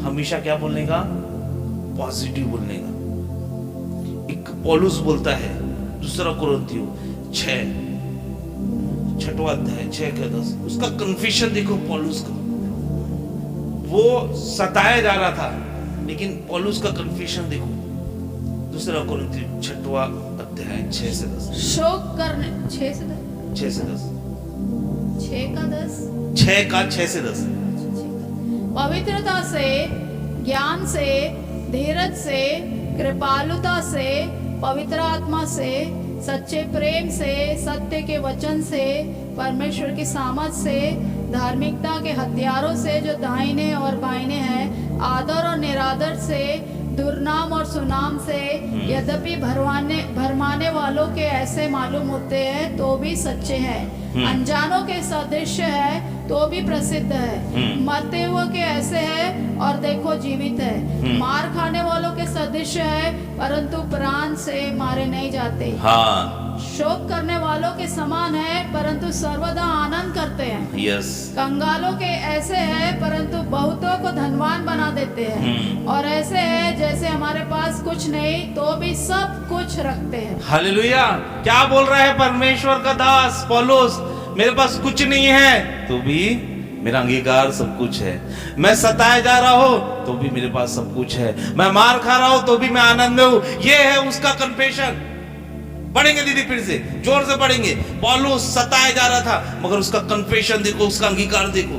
हमेशा क्या बोलने का, पॉजिटिव बोलने का। एक पौलुस बोलता है 2 कुरिन्थियों 6वां अध्याय 6-10, उसका कन्फेशन देखो पौलुस का। वो सताया जा रहा था, लेकिन पौलुस का कन्फेशन देखो 2 कुरिन्थियों 6वां अध्याय 6-10। शोक करने 6 से 10 6 से 10 6 का 10 6 का 6 से 10। पवित्रता से, ज्ञान से, धीरज से, कृपालुता से, पवित्र आत्मा से, सच्चे प्रेम से, सत्य के वचन से, परमेश्वर की सामर्थ से, धार्मिकता के हथियारों से जो दाहिने और बाइने हैं, आदर और निरादर से, दुर्नाम और सुनाम से, यद्यपि भरमाने वालों के ऐसे मालूम होते हैं तो भी सच्चे हैं, अनजानों के सदृश है तो भी प्रसिद्ध है, मरते हुए के ऐसे है और देखो जीवित है, मार खाने वालों के सदृश है परंतु प्राण से मारे नहीं जाते, हाँ, शोक करने वालों के समान है परंतु सर्वदा आनंद करते हैं, यस, कंगालों के ऐसे है परंतु बहुतों को धनवान बना देते हैं, और ऐसे है जैसे हमारे पास कुछ नहीं तो भी सब कुछ रखते हैं। हालेलुया। क्या बोल रहा है परमेश्वर का दास पौलुस, मेरे पास कुछ नहीं है तो भी मेरा अंगीकार सब कुछ है, मैं सताया जा रहा हूं तो भी मेरे पास सब कुछ है, मैं मार खा रहा हूं तो भी मैं आनंद में हूं। ये है उसका कन्फेशन। पढ़ेंगे दीदी, फिर से जोर से पढ़ेंगे। पौलुस सताया जा रहा था मगर उसका कन्फेशन देखो, उसका अंगीकार देखो।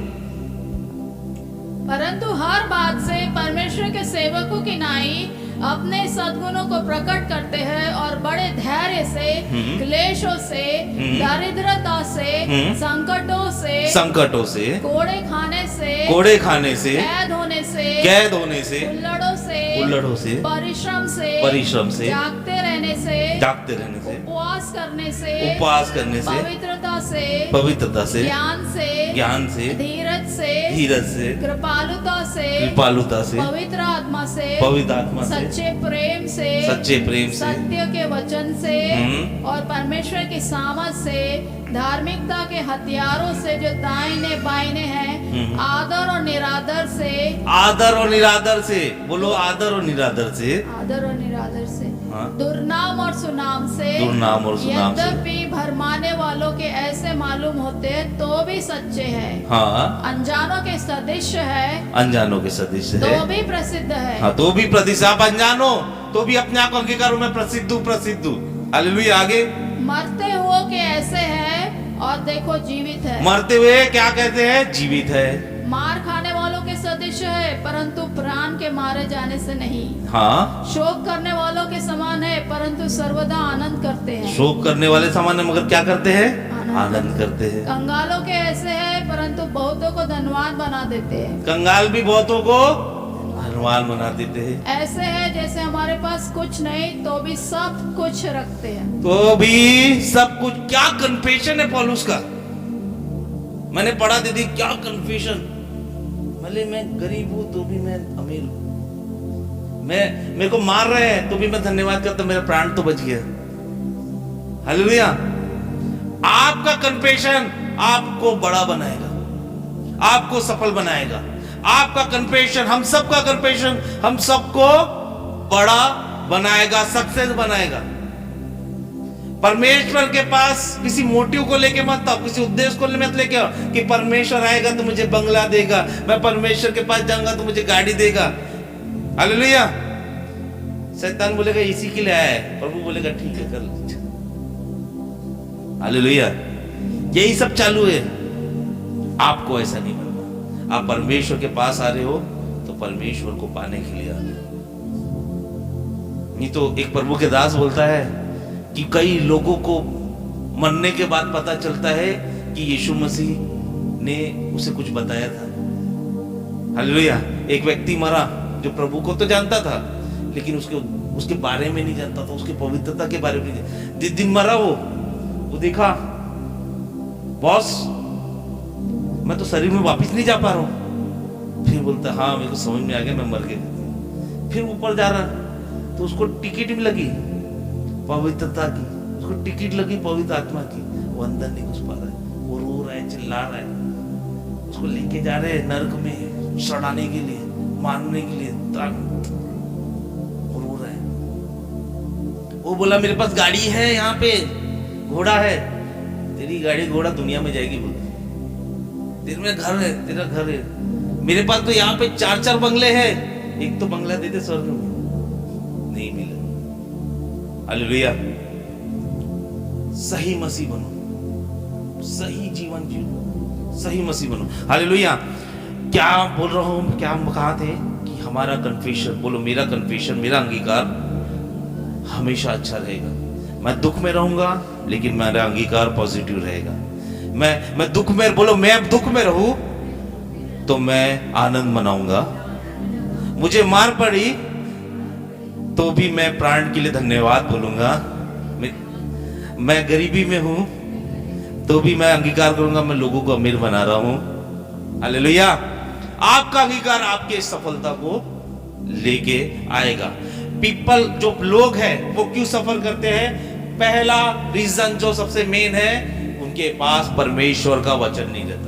परंतु हर बात से परमेश्वर के सेवकों की नाई अपने सद्गुणों को प्रकट करते हैं और बड़े धैर्य से, क्लेशों से, दारिद्रता से, संकटों से, कोड़े खाने से, कैद होने से, उल्लड़ों से, परिश्रम से, जागते रहने से, उपवास करने से, पवित्रता से, ज्ञान से, धीरज से, कृपालुता से, पवित्र आत्मा से, सच्चे प्रेम से, सत्य के वचन से, और परमेश्वर की सामर्थ से, धार्मिकता के हथियारों से जो दाहिने बाइने हैं, आदर और निरादर से, बोलो आदर और निरादर से, हाँ? दुर्नाम और सुनाम से, यद्यपि भरमाने वालों के ऐसे मालूम होते हैं तो भी सच्चे हैं, हाँ? अनजानों के सदृश है तो भी प्रसिद्ध है, हाँ, तो भी प्रसिद्ध। आप अनजानो तो भी अपने आप अंगीकार में प्रसिद्ध हूँ। हालेलुया। आगे, मरते हुए के ऐसे है और देखो जीवित है, मरते हुए क्या कहते हैं, जीवित है, मार खाने वालों के सदृश है परंतु प्राण के मारे जाने से नहीं, हाँ, शोक करने वालों के समान है परंतु सर्वदा आनंद करते हैं, शोक करने वाले समान है मगर क्या करते हैं, आनंद करते हैं, कंगालों के ऐसे है परंतु बहुतों को धनवान बना देते हैं, कंगाल भी बहुतों को धनवान बना देते हैं, ऐसे है जैसे हमारे पास कुछ नहीं तो भी सब कुछ रखते हैं, तो भी सब कुछ। क्या कन्फेशन है पौलुस का, मैंने पढ़ा दीदी, क्या कन्फेशन। भले मैं गरीब हूं तो भी मैं अमीर हूं, मेरे को मार रहे हैं तो भी मैं धन्यवाद करता, मेरा प्राण तो बच गया। हालेलुया। आपका कन्फेशन आपको बड़ा बनाएगा, आपको सफल बनाएगा। आपका कन्फेशन, हम सबका कन्फेशन हम सबको बड़ा बनाएगा, सक्सेस बनाएगा। परमेश्वर के पास किसी मोटिव को लेके मत आओ, किसी उद्देश्य को मत लेके आओ कि परमेश्वर आएगा तो मुझे बंगला देगा, मैं परमेश्वर के पास जाऊंगा तो मुझे गाड़ी देगा। हालेलुया। शैतान बोलेगा इसी के लिए आया है, प्रभु बोलेगा ठीक है कर। हालेलुया। यही सब चालू है। आपको ऐसा नहीं बनना। आप परमेश्वर के पास आ रहे हो तो परमेश्वर को पाने के लिए आ रहे हो। नहीं तो एक प्रभु के दास बोलता है कि कई लोगों को मरने के बाद पता चलता है कि यीशु मसीह ने उसे कुछ बताया था। हालेलुया। एक व्यक्ति मरा जो प्रभु को तो जानता था, लेकिन उसके बारे में नहीं जानता था, उसकी पवित्रता के बारे में नहीं। जिस दिन मरा वो देखा, बॉस मैं तो शरीर में वापस नहीं जा पा रहा हूं। फिर बोलता हाँ मेरे को समझ में आ गया, मैं मर गया। फिर ऊपर जा रहा तो उसको टिकट भी लगी पवित्रता की, उसको टिकट लगी पवित्र आत्मा की। वो अंदर नहीं घुस पा रहा है, वो रो रहा है, चिल्ला रहा है। उसको लेके जा रहे हैं नर्क में सड़ाने के लिए, मारने के लिए। वो रो रहा है। वो बोला मेरे पास गाड़ी है, यहाँ पे घोड़ा है। तेरी गाड़ी घोड़ा दुनिया में जाएगी बोल, तेरे में घर है, तेरा घर है। मेरे पास तो यहाँ पे 4-4 बंगले हैं, एक तो बंगला दे दे स्वर्ग में। नहीं मिला। हालेलुया। सही मसीह बनो, सही जीवन जियो, सही मसीह बनो। हालेलुया। क्या बोल रहा हूं, क्या हम कहा थे कि हमारा कन्फेशन, बोलो मेरा कन्फेशन, मेरा अंगीकार हमेशा अच्छा रहेगा। मैं दुख में रहूंगा लेकिन मेरा अंगीकार पॉजिटिव रहेगा। मैं दुख में, बोलो मैं अब दुख में रहूं तो मैं आनंद मनाऊंगा। मुझे मार पड़ी तो भी मैं प्राण के लिए धन्यवाद बोलूंगा। मैं गरीबी में हूं तो भी मैं अंगीकार करूंगा, मैं लोगों को अमीर बना रहा हूं। हालेलुया। आपका अंगीकार आपके सफलता को लेके आएगा। पीपल, जो लोग हैं वो क्यों सफर करते हैं? पहला रीजन जो सबसे मेन है, उनके पास परमेश्वर का वचन नहीं रहता।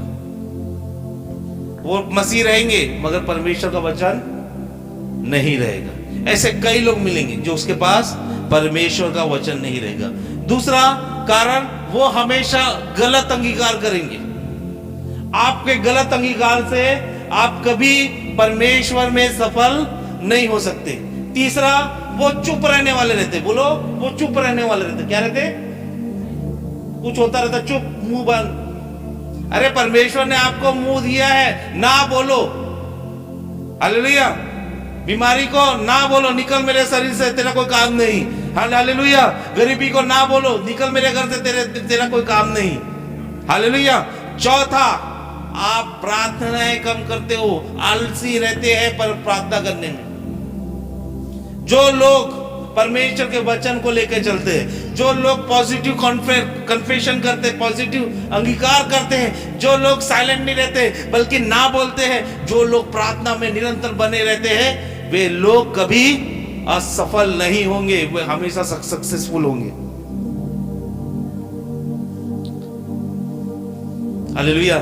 वो मसीह रहेंगे मगर परमेश्वर का वचन नहीं रहेगा। ऐसे कई लोग मिलेंगे जो उसके पास परमेश्वर का वचन नहीं रहेगा। दूसरा कारण, वो हमेशा गलत अंगीकार करेंगे। आपके गलत अंगीकार से आप कभी परमेश्वर में सफल नहीं हो सकते। तीसरा, वो चुप रहने वाले रहते। बोलो, वो चुप रहने वाले रहते। क्या रहते? कुछ होता रहता चुप, मुंह बंद। अरे परमेश्वर ने आपको मुंह दिया है, ना बोलो। हालेलुया। बीमारी को ना बोलो, निकल मेरे शरीर से, तेरा कोई काम नहीं। हालेलुया। गरीबी को ना बोलो, निकल मेरे घर से, तेरा कोई काम नहीं। हालेलुया। चौथा, आप प्रार्थनाएं कम करते हो, आलसी रहते हैं पर प्रार्थना करने में। जो लोग परमेश्वर के वचन को लेकर चलते हैं, जो लोग पॉजिटिव कन्फेशन करते हैं, पॉजिटिव अंगीकार करते हैं, जो लोग साइलेंट नहीं रहते बल्कि ना बोलते हैं, जो लोग प्रार्थना में निरंतर बने रहते हैं, वे लोग कभी असफल नहीं होंगे, वे हमेशा सक्सेसफुल होंगे। हालेलुया।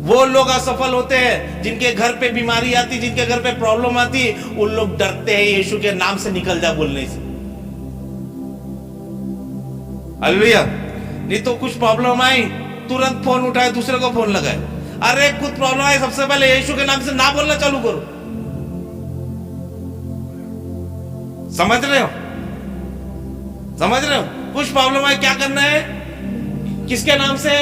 वो लोग असफल होते हैं जिनके घर पे बीमारी आती, जिनके घर पे प्रॉब्लम आती, उन लोग डरते हैं यीशु के नाम से निकल जा बोलने से। हालेलुया। नहीं तो कुछ प्रॉब्लम आई, तुरंत फोन उठाए, दूसरे को फोन लगाए। अरे कुछ प्रॉब्लम आई, सबसे पहले यीशु के नाम से ना बोलना चालू करो। समझ रहे हो? समझ रहे हो? कुछ प्रॉब्लम आई, क्या करना है? किसके नाम से?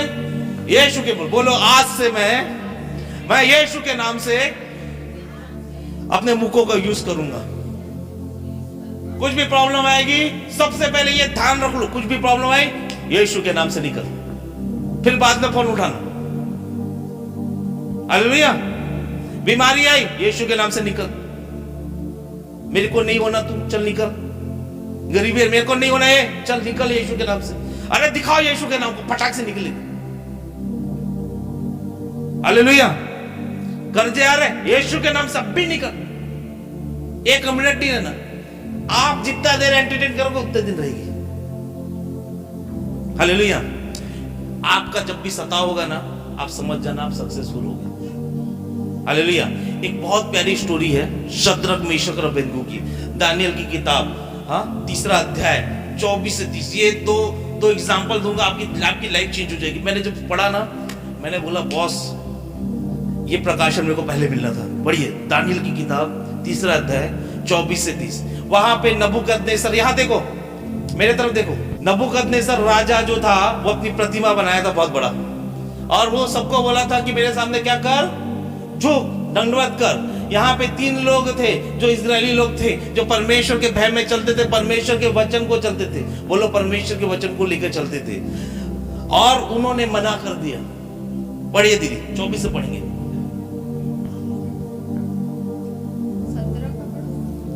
यीशु के। बोलो आज से मैं यीशु के नाम से अपने मुखों का यूज करूंगा। कुछ भी प्रॉब्लम आएगी, सबसे पहले ये ध्यान रख लो, कुछ भी प्रॉब्लम आई यीशु के नाम से निकल, फिर बाद में फोन उठाना। हालेलुया। बीमारी आई, यीशु के नाम से निकल। मेरे को नहीं होना, तू चल निकल। गरीबी है, मेरे को नहीं होना है, चल निकल यीशु के नाम से। अरे दिखाओ यीशु के नाम को, फटाक से निकले। हालेलुया। कर्जे आ रहे, यीशु के नाम से भी निकल। 1 मिनट नहीं रहना। आप जितना देर एंटरटेन करोगे उतने दिन रहेगी। हालेलुया। आपका जब भी सताव होगा ना, आप समझ जाना आप सक्सेसफुल हो गए। हालेलुया। एक बहुत प्यारी स्टोरी है शद्रक, मेशक और अबेदनगो की, दानियल की किताब, 3 अध्याय 24 से 30। ये दो एग्जांपल दूंगा, आपकी लाइफ चेंज हो जाएगी। मैंने जब पढ़ा ना, मैंने बोला बॉस ये प्रकाशन मेरे को पहले मिलना था। पढ़िए दानियल की किताब 3 अध्याय 24 से 30। वहां पे नबूकदनेस्सर, यहां देखो, मेरे तरफ देखो, नबूकदनेस्सर राजा जो था वो अपनी प्रतिमा बनाया था बहुत बड़ा, और वो सबको बोला था कि मेरे सामने क्या कर, झुक, दंडवत कर। यहाँ पे 3 लोग थे जो इजरायली लोग थे, जो परमेश्वर के भय में चलते थे, परमेश्वर के वचन को चलते थे। बोलो परमेश्वर के वचन को लेकर चलते थे, और उन्होंने मना कर दिया। पढ़िए दीदी, 24 से पढ़ेंगे।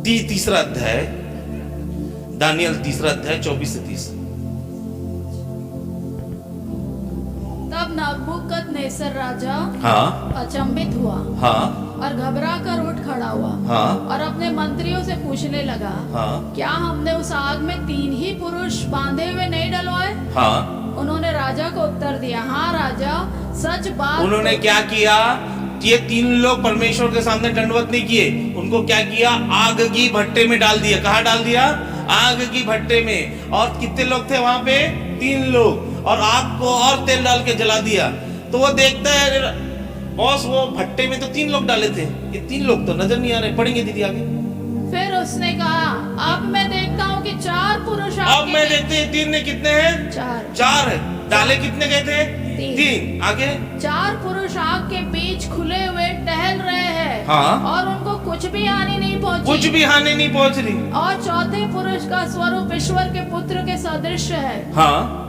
3 अध्याय दानियल 3 अध्याय 24 से 30। तब नबूकदनेस्सर राजा हाँ अचंभित हुआ हाँ और घबरा कर उठ खड़ा हुआ हाँ और अपने मंत्रियों से पूछने लगा, हाँ क्या हमने उस आग में 3 ही पुरुष बांधे हुए नहीं डलवाए? हाँ। उन्होंने राजा को उत्तर दिया, हाँ राजा, सच बात। उन्होंने क्या किया? ये 3 लोग परमेश्वर के सामने दंडवत नहीं किए, उनको क्या किया? आग की भट्टे में डाल दिया। कहाँ डाल दिया? आग की भट्टे में। और कितने लोग थे वहां पे? 3 लोग। और आग को और तेल डाल के जला दिया। तो वो देखता है, बॉस वो भट्टे में तो 3 लोग डाले थे, ये 3 लोग तो नजर नहीं आ रहे। पढ़ेंगे दीदी आगे। फिर उसने कहा, अब मैं देखता हूँ कि 4 पुरुष अब आपके मैं बीच-" देखते हैं 3 ने कितने हैं? 4 है। डाले कितने गए थे? 3। आगे 4 पुरुष आग के बीच खुले हुए टहल रहे हैं। हाँ। और उनको कुछ भी हानि नहीं पहुंची। कुछ भी हानि नहीं पहुंच रही। और चौथे पुरुष का स्वरूप ईश्वर के पुत्र के सदृश है। हाँ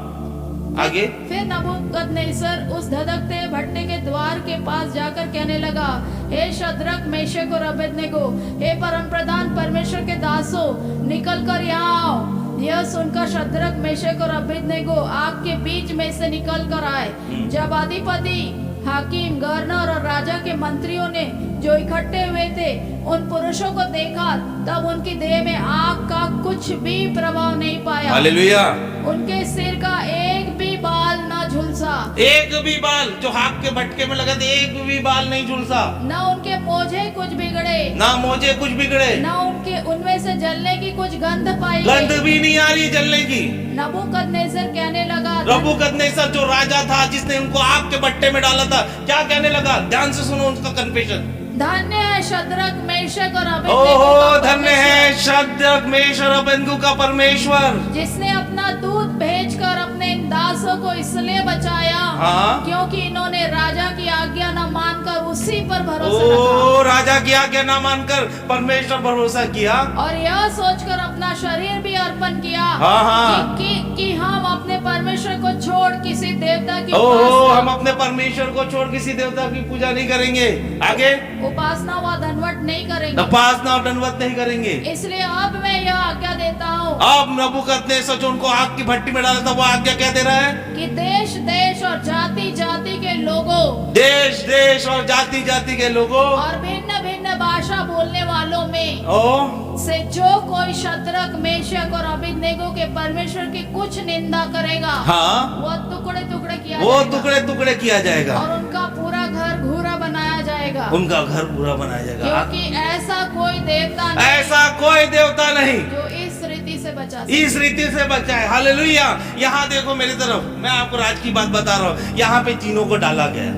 आगे फिर नबूकदनेस्सर उस धधकते भट्टे के द्वार के पास जाकर कहने लगा, हे शद्रक, मेशक और अबेदनगो, हे परमप्रधान परमेश्वर के दासों, निकल कर यहाँ आओ। यह सुनकर शद्रक, मेशक और अबेदनगो आग के बीच में से निकल कर आए। जब अधिपति, हाकिम, गवर्नर और राजा के मंत्रियों ने जो इकट्ठे हुए थे उन पुरुषों को देखा, तब उनकी देह में आग का कुछ भी प्रभाव नहीं पाया। हालेलुया। उनके सिर का एक भी बाल न झुलसा। एक भी बाल जो आग के भट्टे में लगे थे, एक भी बाल नहीं झुलसा। न उनके मोजे कुछ बिगड़े, ना मोजे कुछ बिगड़े, न उनके उनमें से जलने की कुछ गंध पाई गंध गई। भी नहीं आ रही जलने की। नबूकदनेस्सर कहने लगा, नबूकदनेस्सर जो राजा था जिसने उनको आग के भट्टे में डाला था, क्या कहने लगा? ध्यान से सुनो उसका कन्फेशन। धन्य है शद्रक, मेशक और अबेदनगो ओहो, का धन्य है परमेश्वर, शद्रक, मेशक और अबेदनगो का परमेश्वर, जिसने अपना दूत भेजकर अपने इन दासों को इसलिए बचाया, हाँ। क्योंकि इन्होंने राजा की आज्ञा न मानकर उसी पर भरोसा रखा ओ राजा की आज्ञा ना मानकर परमेश्वर पर भरोसा किया और यह सोचकर अपना शरीर भी अर्पण किया। हाँ, हाँ। कि हम अपने परमेश्वर को छोड़ किसी देवता की ओहो, उपासना- हम अपने परमेश्वर को छोड़ किसी देवता की पूजा नहीं करेंगे। आगे उपासना व दंडवत नहीं करेंगे। उपासना और दंडवत नहीं करेंगे। इसलिए अब मैं यह आज्ञा देता हूँ अब नबूकदनेस्सर जो उनको आग की भट्टी में डाला था, वो आज्ञा क्या दे रहा है? कि देश देश और जाति जाति के लोगों, देश देश और जाति जाति के लोगों और भिन्न भिन्न भाषा बोलने वालों में ओ से जो कोई शद्रक, मेशक और अबेदनगो के परमेश्वर की कुछ निंदा करेगा, हाँ, वो टुकड़े टुकड़े किया वो जाएगा टुकड़े टुकड़े किया जाएगा, और उनका पूरा घर घूरा बनाया जाएगा। उनका घर पूरा बनाया जाएगा। क्योंकि ऐसा कोई देवता नहीं ऐसा कोई देवता नहीं जो इस रीति से बचा सके। इस रीति से बचाए। हालेलुया। यहाँ देखो मेरी तरफ, मैं आपको राज की बात बता रहा हूँ। यहाँ पे तीनों को डाला गया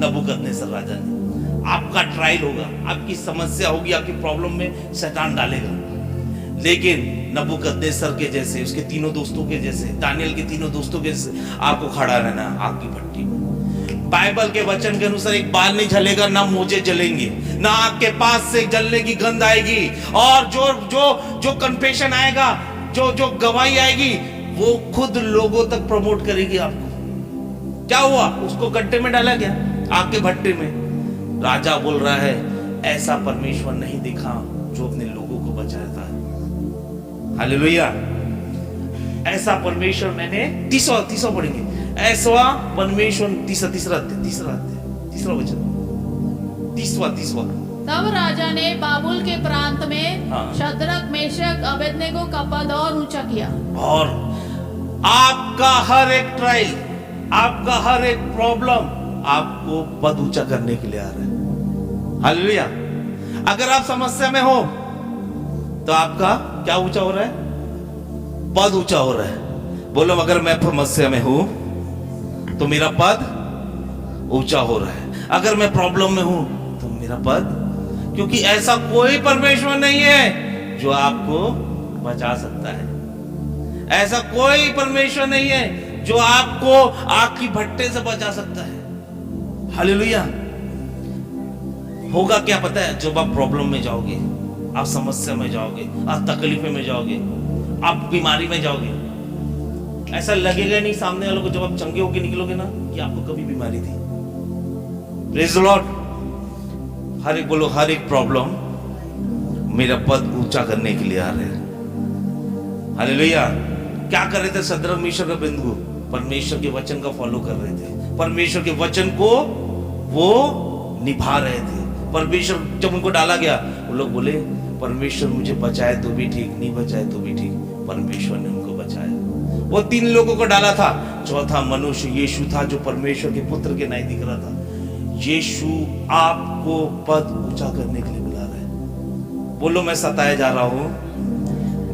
नबूकदनेस्सर राजा ने। आपका ट्रायल होगा, आपकी समस्या होगी, आपकी प्रॉब्लम में शैतान डालेगा, लेकिन नबूकदनेस्सर के जैसे, उसके तीनों दोस्तों के जैसे, दानियल के तीनों दोस्तों के जैसे आपको खड़ा रहना आग की भट्टी में। बाइबल के वचन के अनुसार एक बाल नहीं जलेगा, ना मोजे जलेंगे, ना आपके पास से जलने की गंध आएगी, और जो जो जो कन्फेशन आएगा, जो जो गवाही आएगी, वो खुद लोगों तक प्रमोट करेगी आपको। क्या हुआ? उसको गड्ढे में डाला गया, आग के भट्टे में। राजा बोल रहा है, ऐसा परमेश्वर नहीं देखा जो अपने लोगों को बचाता है। हालेलुया। ऐसा परमेश्वर मैंने तीसरा पढ़ेंगे। ऐसा परमेश्वर तीसरा वचन, तीसवा। तब राजा ने बाबुल के प्रांत में हाँ। शद्रक, मेशक, अबेदनगो का पद और ऊंचा किया। और आपका हर एक ट्रायल, आपका हर एक प्रॉब्लम आपको पद ऊंचा करने के लिए आ रहा है। हालेलुया। अगर आप समस्या में हो तो आपका क्या ऊंचा हो रहा है? पद ऊंचा हो रहा है। बोलो, अगर मैं समस्या में हूं तो मेरा पद ऊंचा हो रहा है। अगर मैं प्रॉब्लम में हूं तो मेरा पद, क्योंकि ऐसा कोई परमेश्वर नहीं है जो आपको बचा सकता है। ऐसा कोई परमेश्वर नहीं है जो आपको आग की भट्टे से बचा सकता है। हालेलुया। होगा क्या पता है? जब आप प्रॉब्लम में जाओगे, आप समस्या में जाओगे, आप तकलीफे में जाओगे, आप बीमारी में जाओगे, ऐसा लगेगा नहीं सामने वालों को जब आप चंगे होके निकलोगे ना कि आपको कभी बीमारी थी। Praise the Lord. हर एक बोलो, हर एक प्रॉब्लम मेरा पद ऊंचा करने के लिए आ रहे हैं। हालेलुया। क्या कर रहे थे शद्रक मेशक अबेदनगो? परमेश्वर के वचन का फॉलो कर रहे थे, परमेश्वर के वचन को वो निभा रहे थे। परमेश्वर जब उनको डाला गया, वो लोग बोले परमेश्वर मुझे बचाए तो भी ठीक, नहीं बचाए तो भी ठीक, परमेश्वर ने उनको बचाया। वो 3 लोगों को डाला था, चौथा मनुष्य यीशु था जो परमेश्वर के पुत्र के नहीं दिख रहा था। यीशु आपको पद ऊंचा करने के लिए बुला रहा है। बोलो मैं सताया जा रहा हूं,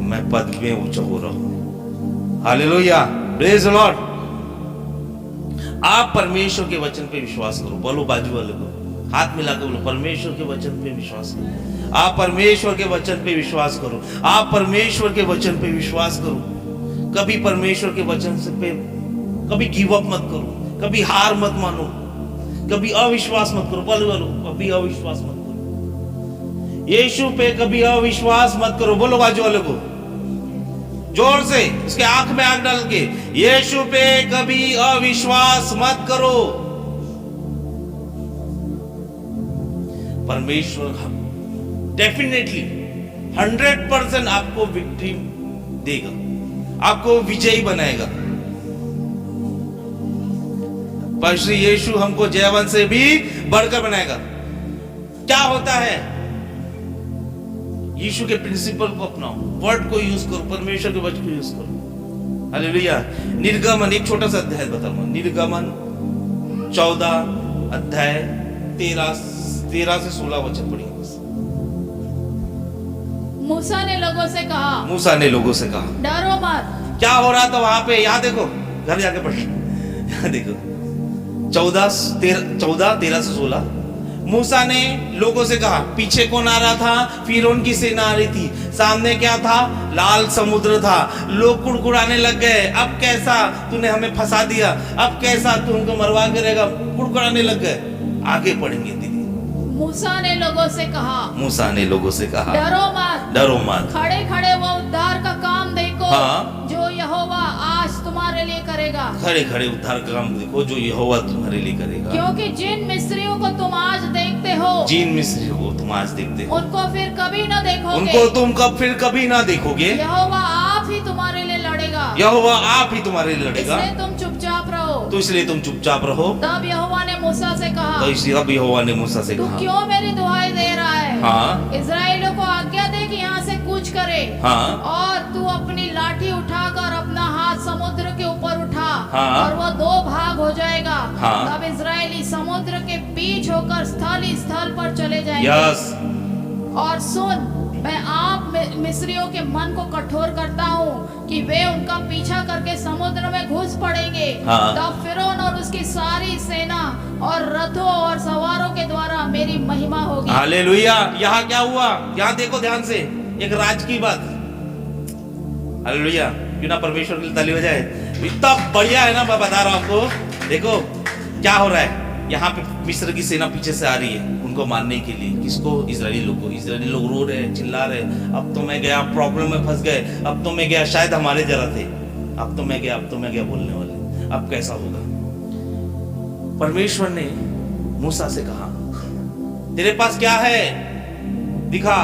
मैं पद में ऊंचा हो रहा हूं। Hallelujah, praise the Lord. आप परमेश्वर के वचन पे विश्वास करो। बोलो बाजू वाले को हाथ मिला के बोलो परमेश्वर के वचन पे विश्वास करो। आप परमेश्वर के वचन पे विश्वास करो। आप परमेश्वर के वचन पे विश्वास करो। कभी परमेश्वर के वचन से पे कभी गिव अप मत करो, कभी हार मत मानो, कभी अविश्वास मत करो। बोलो बोलो कभी अविश्वास मत करो। यीशु पे कभी अविश्वास मत करो। बोलो बाजू वाले को जोर से, उसके आंख में आंख डाल के, यीशु पे कभी अविश्वास मत करो। परमेश्वर डेफिनेटली 100% आपको विक्ट्री देगा, आपको विजयी बनाएगा। पर श्री यीशु हमको जयवंत से भी बढ़कर बनाएगा। क्या होता है? यीशु के प्रिंसिपल को अपनाओ, वर्ड को यूज करो, परमेश्वर के वचन को यूज करो। हालेलुया। निर्गमन, एक छोटा सा अध्याय बताऊंगा। निर्गमन 14 अध्याय 13 से 16 वचन पढ़िए। मूसा ने लोगों से कहा, मूसा ने लोगों से कहा डरो मत। क्या हो रहा था वहां पे? यहां देखो, घर जाके पढ़, यहां देखो 14 13 से 16। मूसा ने लोगों से कहा, पीछे कौन आ रहा था? फिरौन की सेना आ रही थी। सामने क्या था? लाल समुद्र था। लोग कुड़कुड़ाने लग गए, अब कैसा तूने हमें फंसा दिया, अब कैसा तू हमको मरवा करेगा, कुड़कुड़ाने लग गए। आगे पढ़ेंगे दीदी। मूसा ने लोगों से कहा, मूसा ने लोगों से कहा डरो मत, डरो मत। खड़े खड़े वो उद्धार का काम देखो, हाँ। जो यहोवा आज तुम्हारे लिए करेगा। खड़े खड़े उद्धार का काम देखो जो यहोवा तुम्हारे लिए करेगा। क्योंकि जिन मिस्रियों को तुम आज देखते हो, जिन मिस्रियों को तुम आज देखते हो, उनको फिर कभी न देखोगे। उनको तुम फिर कभी ना देखोगे। यहोवा आप ही तुम्हारे लिए लड़ेगा। यहोवा आप ही तुम्हारे लिए लड़ेगा। इसलिए तुम चुपचाप रहो। तो इसलिए तुम चुपचाप रहो। तब यहोवा ने मूसा से कहा, तो इसलिए अब यहोवा ने मूसा से तू कहा, क्यों मेरी दुहाई दे रहा है? हाँ। इजराइलियों को आज्ञा दे कि यहाँ से कूच करे। हाँ। और तू अपनी लाठी उठाकर अपना हाथ समुद्र के ऊपर उठा, हाँ। और वह 2 भाग हो जाएगा। हाँ। तब इजराइली समुद्र के बीच होकर स्थल पर चले जाएंगे। यस। और सुन, मैं आप मिस्रियों के मन को कठोर करता हूँ कि वे उनका पीछा करके समुद्र में घुस पड़ेंगे। हाँ। तब फिरौन और उसकी सारी सेना और रथों और सवारों के द्वारा मेरी महिमा होगी। हालेलुया। यहाँ क्या हुआ? यहाँ देखो ध्यान से, एक राज की बात। हालेलुया। क्यों ना परमेश्वर के लिए ताली बजाए। इतना बढ़िया है ना, मैं बता रहा हूँ आपको। देखो क्या हो रहा है। यहाँ पे मिस्र की सेना पीछे से आ रही है उनको मारने के लिए। किसको? इजरायली लोग को। इजरायली लोग रो रहे, चिल्ला रहे, अब तो मैं गया, प्रॉब्लम में फंस गए, अब तो मैं गया, शायद हमारे जरा थे, अब तो मैं गया बोलने वाले, अब कैसा होगा? परमेश्वर ने मूसा से कहा, तेरे पास क्या है? दिखा।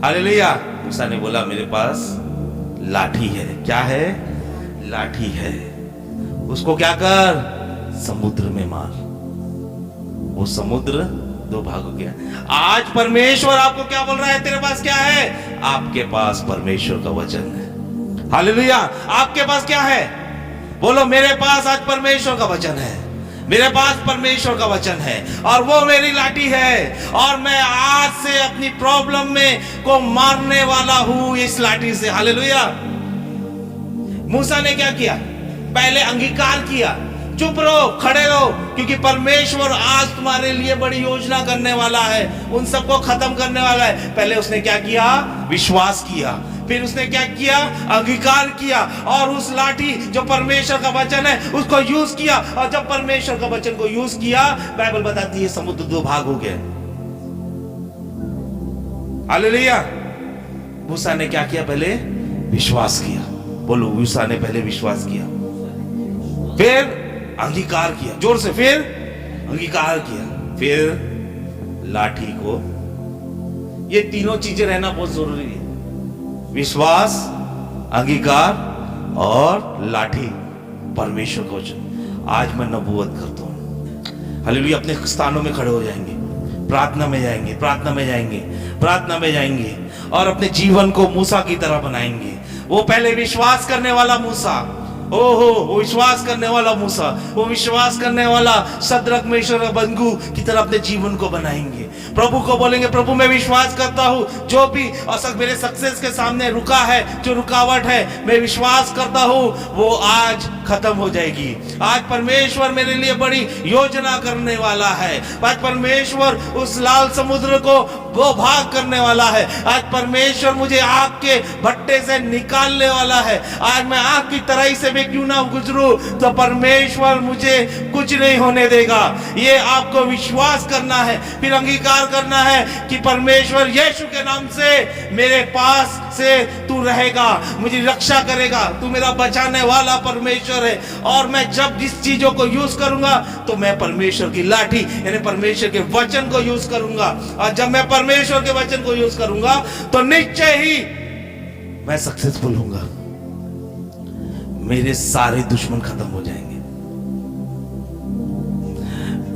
हालेलुया। मूसा ने बोला, मेरे पास लाठी है। क्या है? लाठी है। उसको क्या कर? समुद्र में मार। वो समुद्र 2 भाग हो गया। आज परमेश्वर आपको क्या बोल रहा है? तेरे पास क्या है? आपके पास परमेश्वर का वचन है। हालेलुया। आपके पास क्या है? बोलो, मेरे पास आज परमेश्वर का वचन है। मेरे पास परमेश्वर का वचन है और वो मेरी लाठी है, और मैं आज से अपनी प्रॉब्लम में को मारने वाला हूं इस लाठी से। हालेलुया। मूसा ने क्या किया? पहले अंगीकार किया, चुप रहो, खड़े रहो, क्योंकि परमेश्वर आज तुम्हारे लिए बड़ी योजना करने वाला है, उन सबको खत्म करने वाला है। पहले उसने क्या किया? विश्वास किया। फिर उसने क्या किया? अंगीकार किया, और उस लाठी जो परमेश्वर का वचन है उसको यूज किया। और जब परमेश्वर का वचन को यूज किया, बाइबल बताती है समुद्र 2 भाग हो गए। हालेलुया। मूसा ने क्या किया? पहले विश्वास किया। बोलो, मूसा ने पहले विश्वास किया, फिर अंगीकार किया, जोर से, फिर अंगीकार किया, फिर लाठी को। ये तीनों चीजें रहना बहुत जरूरी है। विश्वास, अंगीकार और लाठी, परमेश्वर का वचन। आज मैं नबूवत करता हूँ। हालेलुया। अपने स्थानों में खड़े हो जाएंगे, प्रार्थना में जाएंगे, प्रार्थना में जाएंगे, प्रार्थना में जाएंगे और अपने जीवन को मूसा की तरह बनाएंगे। वो पहले विश्वास करने वाला मूसा, ओहो, वो विश्वास करने वाला मूसा, वो विश्वास करने वाला शद्रक मेशक अबेदनगो की तरह अपने जीवन को बनाएंगे। प्रभु को बोलेंगे, प्रभु मैं विश्वास करता हूँ जो भी मेरे सक्सेस के सामने रुका है, जो रुकावट है, मैं विश्वास करता हूँ वो आज खत्म हो जाएगी। आज परमेश्वर मेरे लिए बड़ी योजना करने वाला है। आज परमेश्वर उस लाल समुद्र को वो भाग करने वाला है। आज परमेश्वर मुझे आग के भट्टे से निकालने वाला है। आज मैं आग की तराई से भी क्यों ना गुजरूं तो परमेश्वर मुझे कुछ नहीं होने देगा। ये आपको विश्वास करना है, फिर अंगीकार करना है कि परमेश्वर यीशु के नाम से मेरे पास से तू रहेगा, मुझे रक्षा करेगा, तू मेरा बचाने वाला परमेश्वर है। और मैं जब जिस चीजों को यूज करूंगा तो मैं परमेश्वर की लाठी यानी परमेश्वर के वचन को यूज करूंगा। और जब मैं परमेश्वर के वचन को यूज करूंगा तो निश्चय ही मैं सक्सेसफुल होऊंगा। मेरे सारे दुश्मन खत्म हो जाएंगे।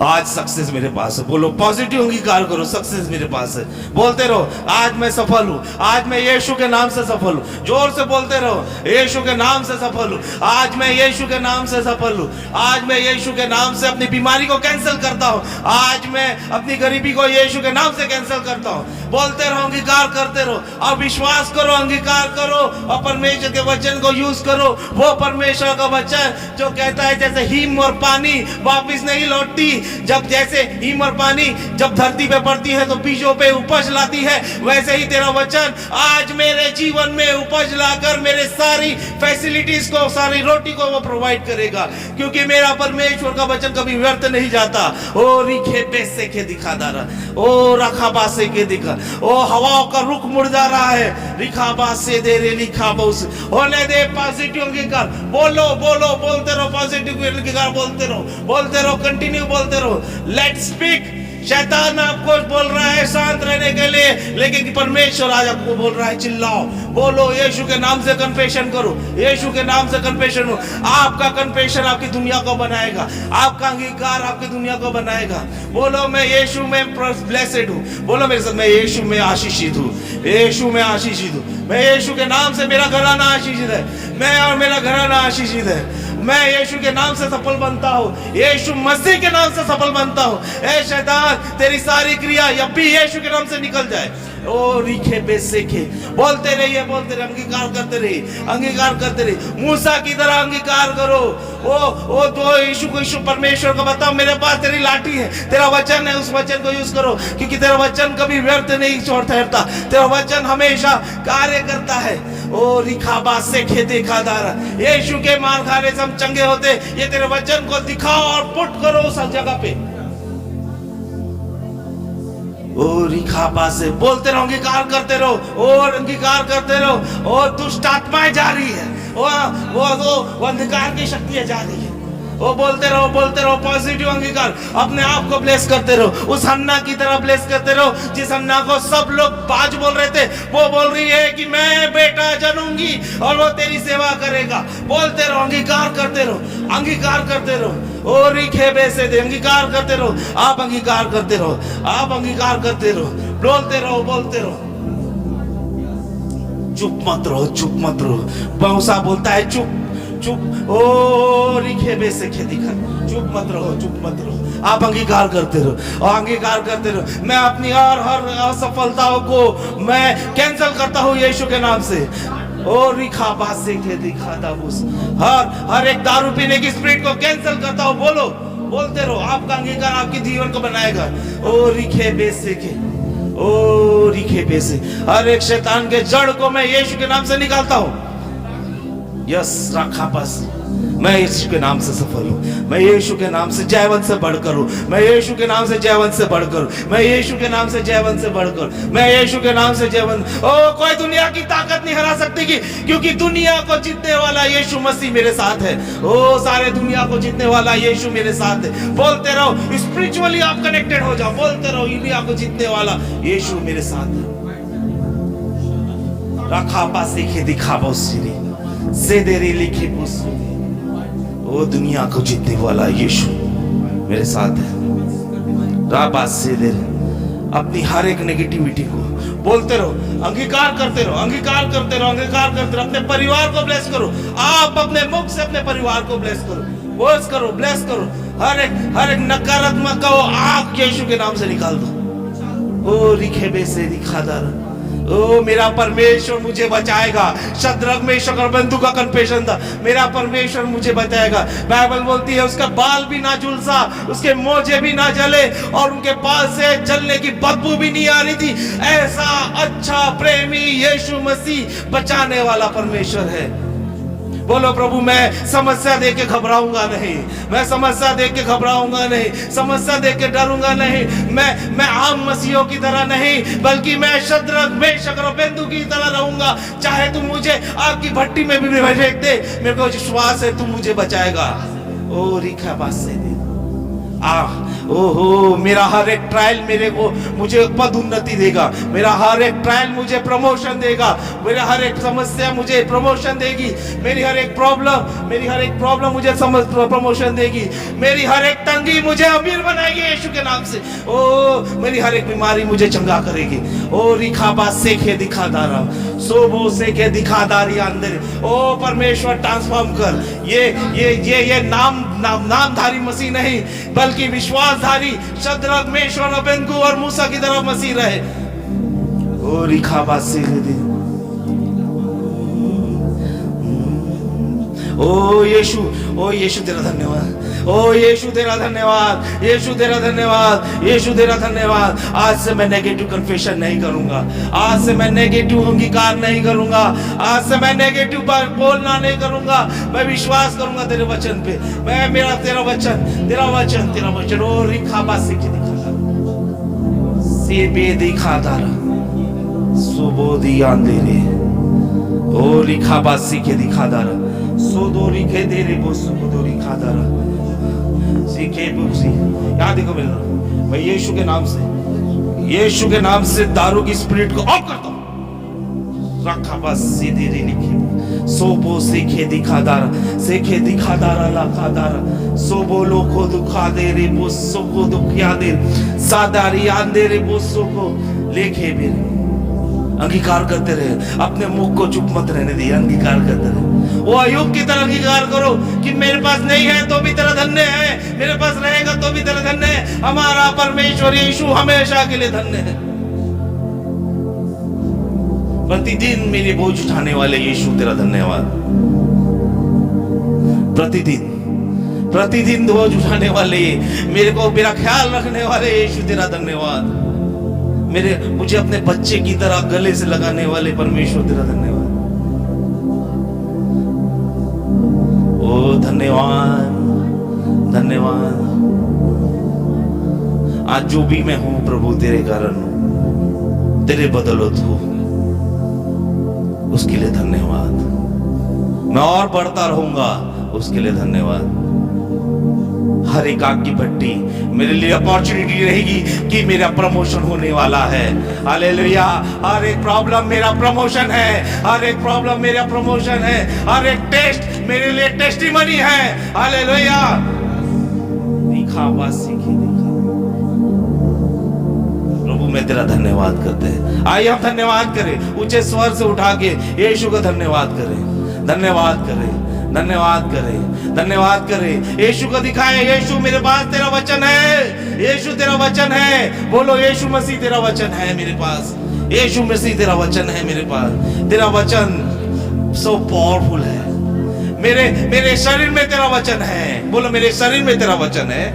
आज सक्सेस मेरे पास है। बोलो, पॉजिटिव अंगीकार करो, सक्सेस मेरे पास है। बोलते रहो, आज मैं सफल हूं, आज मैं यीशु के नाम से सफल हूं। जोर से बोलते रहो, यीशु के नाम से सफल हूं, आज मैं यीशु के नाम से सफल हूं, आज मैं यीशु के नाम से अपनी बीमारी को कैंसिल करता हूं, आज मैं अपनी गरीबी को यीशु के नाम से कैंसिल करता हूं। बोलते रहो, अंगीकार करते रहो, अब विश्वास करो, अंगीकार करो और परमेश्वर के वचन को यूज करो। वो परमेश्वर का वचन जो कहता है जैसे हिम और पानी वापिस नहीं लौटती, जब जैसे हिम और पानी जब धरती पे पड़ती है तो बीजों पे उपज लाती है, वैसे ही तेरा वचन आज मेरे जीवन में उपज लाकर मेरे सारी फैसिलिटीज को, सारी रोटी को वो प्रोवाइड करेगा, क्योंकि मेरा परमेश्वर का वचन कभी व्यर्थ नहीं जाता। ओ रिखे पैसे के दिखा दारा, ओ रखा से के दिखा, ओ हवाओं का रुख मुड़ जा रहा है, रिखा से दे रे लिखा बस होने दे। पॉजिटिव अंगीकार बोलो, बोलो, बोलते रहो, पॉजिटिव अंगीकार बोलते रहो, बोलते रहो, कंटिन्यू बोलते रहो। Let's speak. शैतान आपको बोल रहा है शांत रहने के लिए, लेकिन परमेश्वर आज आपको बोल रहा है चिल्लाओ, बोलो, यीशु के नाम से कन्फेशन करो, यीशु के नाम से कन्फेशन हो। आपका कन्फेशन आपकी दुनिया को बनाएगा, आपका अंगीकार आपकी दुनिया को बनाएगा। बोलो, मैं यीशु में ब्लेसेड हूँ। बोलो मेरे साथ, मैं यीशु में आशीषित हूँ, यीशु में आशीषित हूँ। मैं यीशु के नाम से, मेरा घराना आशीषित है, मैं और मेरा घराना आशीषित है। मैं यीशु के नाम से सफल बनता हूँ, यीशु मसीह के नाम से सफल बनता हूँ। ऐ शैतान, तेरी सारी क्रिया अब भी यीशु के नाम से निकल जाए। ओ रिखे बेसेखे, बोलते रहिए, बोलते रहिए, अंगीकार करते रहिए, अंगीकार करते रहिए। मूसा की तरह अंगीकार करो। ओ तो यीशु को, यीशु परमेश्वर को बताओ, मेरे पास तेरी लाठी है, तेरा वचन है, उस वचन को यूज करो, क्योंकि तेरा वचन कभी व्यर्थ नहीं ठहरता, तेरा वचन हमेशा कार्य करता है। ओ रिखाबा से खे देखा दारा, यीशु के मार खाने से हम चंगे होते। ये तेरे वचन को दिखाओ और पुट करो उस जगह पे। और रिखाबा से बोलते रहो, अंगीकार करते रहो और अंगीकार करते रहो। और दुष्ट आत्माएं जा रही है, वो अंधकार की शक्तियां जा रही है। वो बोलते रहो, बोलते रहो, पॉजिटिव अंगीकार। अपने आप को ब्लेस करते रहो, उस हन्ना की तरह ब्लेस करते रहो जिस हन्ना को सब लोग बाज बोल रहे थे। वो बोल रही है कि मैं बेटा जनूंगी और वो तेरी सेवा करेगा। बोलते रहो, अंगीकार करते रहो, अंगीकार करते रहो। और रिखे से दे, अंगीकार करते रहो, आप अंगीकार करते रहो, आप अंगीकार करते रहो, बोलते रहो, बोलते रहो। चुप मत रहो, चुप मत रहो। मूसा बोलता है चुप, चुप। ओ रिखे बेसे खे दिखा, चुप मत रहो, चुप मत रहो। आप अंगीकार करते रहो और अंगीकार करते रहो। मैं अपनी और हर असफलताओं को मैं कैंसिल करता हूँ यीशु के नाम से। और रिखा बासे के दिखा दाबुस, हर एक दारू पीने की स्पिरिट को कैंसिल करता हूँ। बोलो, बोलते रहो, आपका अंगीकार आपके जीवन को बनाएगा। ओ रिखे बेसे के, ओ रिखे बेसे, हर एक शैतान के जड़ को मैं यीशु के नाम से निकालता हूँ। यस रखा बस, मैं यीशु के नाम से सफल हूँ, मैं यीशु के नाम से जयवंत से बढ़कर हूँ, मैं यीशु के नाम से जयवंत से बढ़कर, मैं यीशु के नाम से जयवंत से बढ़कर, मैं यीशु के नाम से जयवंत। ओ कोई दुनिया की ताकत नहीं हरा सकती कि, क्योंकि दुनिया को जीतने वाला यीशु मसीह मेरे साथ है। ओ सारे दुनिया को जीतने वाला यीशु मेरे साथ है। बोलते रहो, स्पिरिचुअली आप कनेक्टेड हो जाओ, बोलते रहो, दुनिया को जीतने वाला यीशु मेरे साथ है। रखा पास दिखा बहुत सीरी से देरी लिखे पुस्तक, वो दुनिया को जीतने वाला यीशु मेरे साथ है। राबास से देर अपनी हर एक नेगेटिविटी को बोलते रहो, अंगीकार करते रहो, अंगीकार करते रहो, अंगीकार करते रहो। अपने परिवार को ब्लेस करो, आप अपने मुख से अपने परिवार को ब्लेस करो, ब्लेस करो, ब्लेस करो। हर एक नकारात्मक का वो आग यीशु के नाम से निकाल दो। ओ रिखेबे से दिखादार, ओ मेरा परमेश्वर मुझे बचाएगा। शद्रक मेशक और अबेदनगो का कन्फेशन था, मेरा परमेश्वर मुझे बचाएगा। बाइबल बोलती है उसका बाल भी ना झुलसा, उसके मोजे भी ना जले और उनके बाल से जलने की बदबू भी नहीं आ रही थी। ऐसा अच्छा प्रेमी यीशु मसीह बचाने वाला परमेश्वर है। बोलो प्रभु, मैं समस्या देख के घबराऊंगा नहीं, मैं समस्या देख के घबराऊंगा नहीं, समस्या देख के डरूंगा नहीं। मैं आम मसीहों की तरह नहीं, बल्कि मैं शद्रक मेशक और अबेदनगो की तरह रहूंगा। चाहे तुम मुझे आग की भट्टी में भी फेंक दे, मेरे को विश्वास है तुम मुझे बचाएगा। ओ रिखा बात से ओहो, मेरा हर एक ट्रायल मुझे पद उन्नति देगा, मेरा हर एक ट्रायल मुझे प्रमोशन देगा, मेरा हर एक समस्या मुझे प्रमोशन देगी, मेरी हर एक प्रॉब्लम मुझे प्रमोशन देगी, मेरी हर एक तंगी मुझे अमीर बनाएगी यीशु के नाम से। ओ मेरी हर एक बीमारी मुझे चंगा करेगी। ओ रिखाबा सेखे दिखादारा, सोबो सेखे दिखादारी अंदर। ओ परमेश्वर ट्रांसफॉर्म कर, ये नामधारी मसीह नहीं, बल्कि विश्वासधारी शद्रक मेशक और अबेदनगो और मूसा की तरह मसीह रहे। ओ रिखाबा से ओ यीशु तेरा धन्यवाद, ओ यीशु तेरा धन्यवाद, यीशु तेरा धन्यवाद, यीशु तेरा धन्यवाद। आज से मैं नेगेटिव कन्फेशन नहीं करूंगा, आज से मैं नेगेटिव अंगीकार नहीं करूंगा, आज से मैं नेगेटिव बोलना नहीं करूंगा। मैं विश्वास करूंगा तेरे वचन पे, मैं मेरा तेरा वचन। ओ रिखाबा से बे दिखादार सुबोधी अंधेरे, ओ रिखाबा से के दिखादार सोदोरी के देरे बोसु दोरी खादारा सीखे बुसी। यहाँ देखो मिल रहा, मैं यीशु के नाम से दारू की स्पिरिट को ऑफ करता हूँ। रखा बस सीधे लिखी सोबो सीखे दिखादारा लाखादारा सोबो लोको दुखा दे रे बोसो को दुखिया दे सादारी आंदे रे बोसो को लेखे भी। अंगीकार करते रहे, अपने मुख को चुप मत रहने दिए, अंगीकार करते रहे। वो अय्यूब की तरह अंगीकार करो कि मेरे पास नहीं है तो भी तेरा धन्य है, मेरे पास रहेगा तो भी तेरा धन्य है। हमारा परमेश्वर यीशु हमेशा के लिए धन्य है। प्रतिदिन मेरे बोझ उठाने वाले यीशु तेरा धन्यवाद। प्रतिदिन बोझ उठाने वाले, मेरा ख्याल रखने वाले यीशु तेरा धन्यवाद। मुझे अपने बच्चे की तरह गले से लगाने वाले परमेश्वर तेरा धन्यवाद। ओ धन्यवाद। आज जो भी मैं हूं प्रभु तेरे कारण हूं, तेरे बदौलत हूं, उसके लिए धन्यवाद। मैं और बढ़ता रहूंगा, उसके लिए धन्यवाद। हर एक आग की भट्टी मेरे लिए अपॉर्चुनिटी रहेगी कि मेरा प्रमोशन होने वाला है। हालेलुया। हर एक प्रॉब्लम मेरा प्रमोशन है, हर एक प्रॉब्लम मेरा प्रमोशन है, हर एक टेस्ट मेरे लिए टेस्टिमनी है। हालेलुया। प्रभु मैं तेरा धन्यवाद करते हैं। आइए हम धन्यवाद करें, ऊंचे स्वर से उठा के यीशु का धन्यवाद करें, धन्यवाद करें, धन्यवाद करें, धन्यवाद करें। यीशु को दिखाएं, यीशु मेरे पास तेरा वचन है, यीशु तेरा वचन है। बोलो यीशु मसीह तेरा वचन है मेरे पास, यीशु मसीह तेरा वचन है मेरे पास। तेरा वचन सो पावरफुल है। मेरे शरीर में तेरा वचन है। बोलो मेरे शरीर में तेरा वचन है,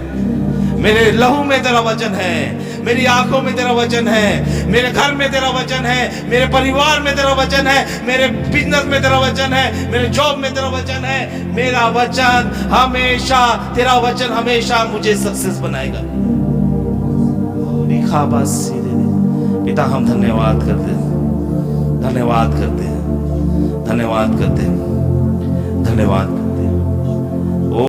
मेरे लहू में तेरा वचन है, मेरी आंखों में तेरा वचन है, मेरे घर में तेरा वचन है, मेरे परिवार में तेरा वचन है, मेरे बिजनेस में तेरा वचन है, मेरे जॉब में तेरा वचन है। मेरा वचन हमेशा, तेरा वचन हमेशा मुझे सक्सेस बनाएगा। लिखा बस पिता हम धन्यवाद करते हैं, धन्यवाद करते हैं, धन्यवाद करते हैं, धन्यवाद।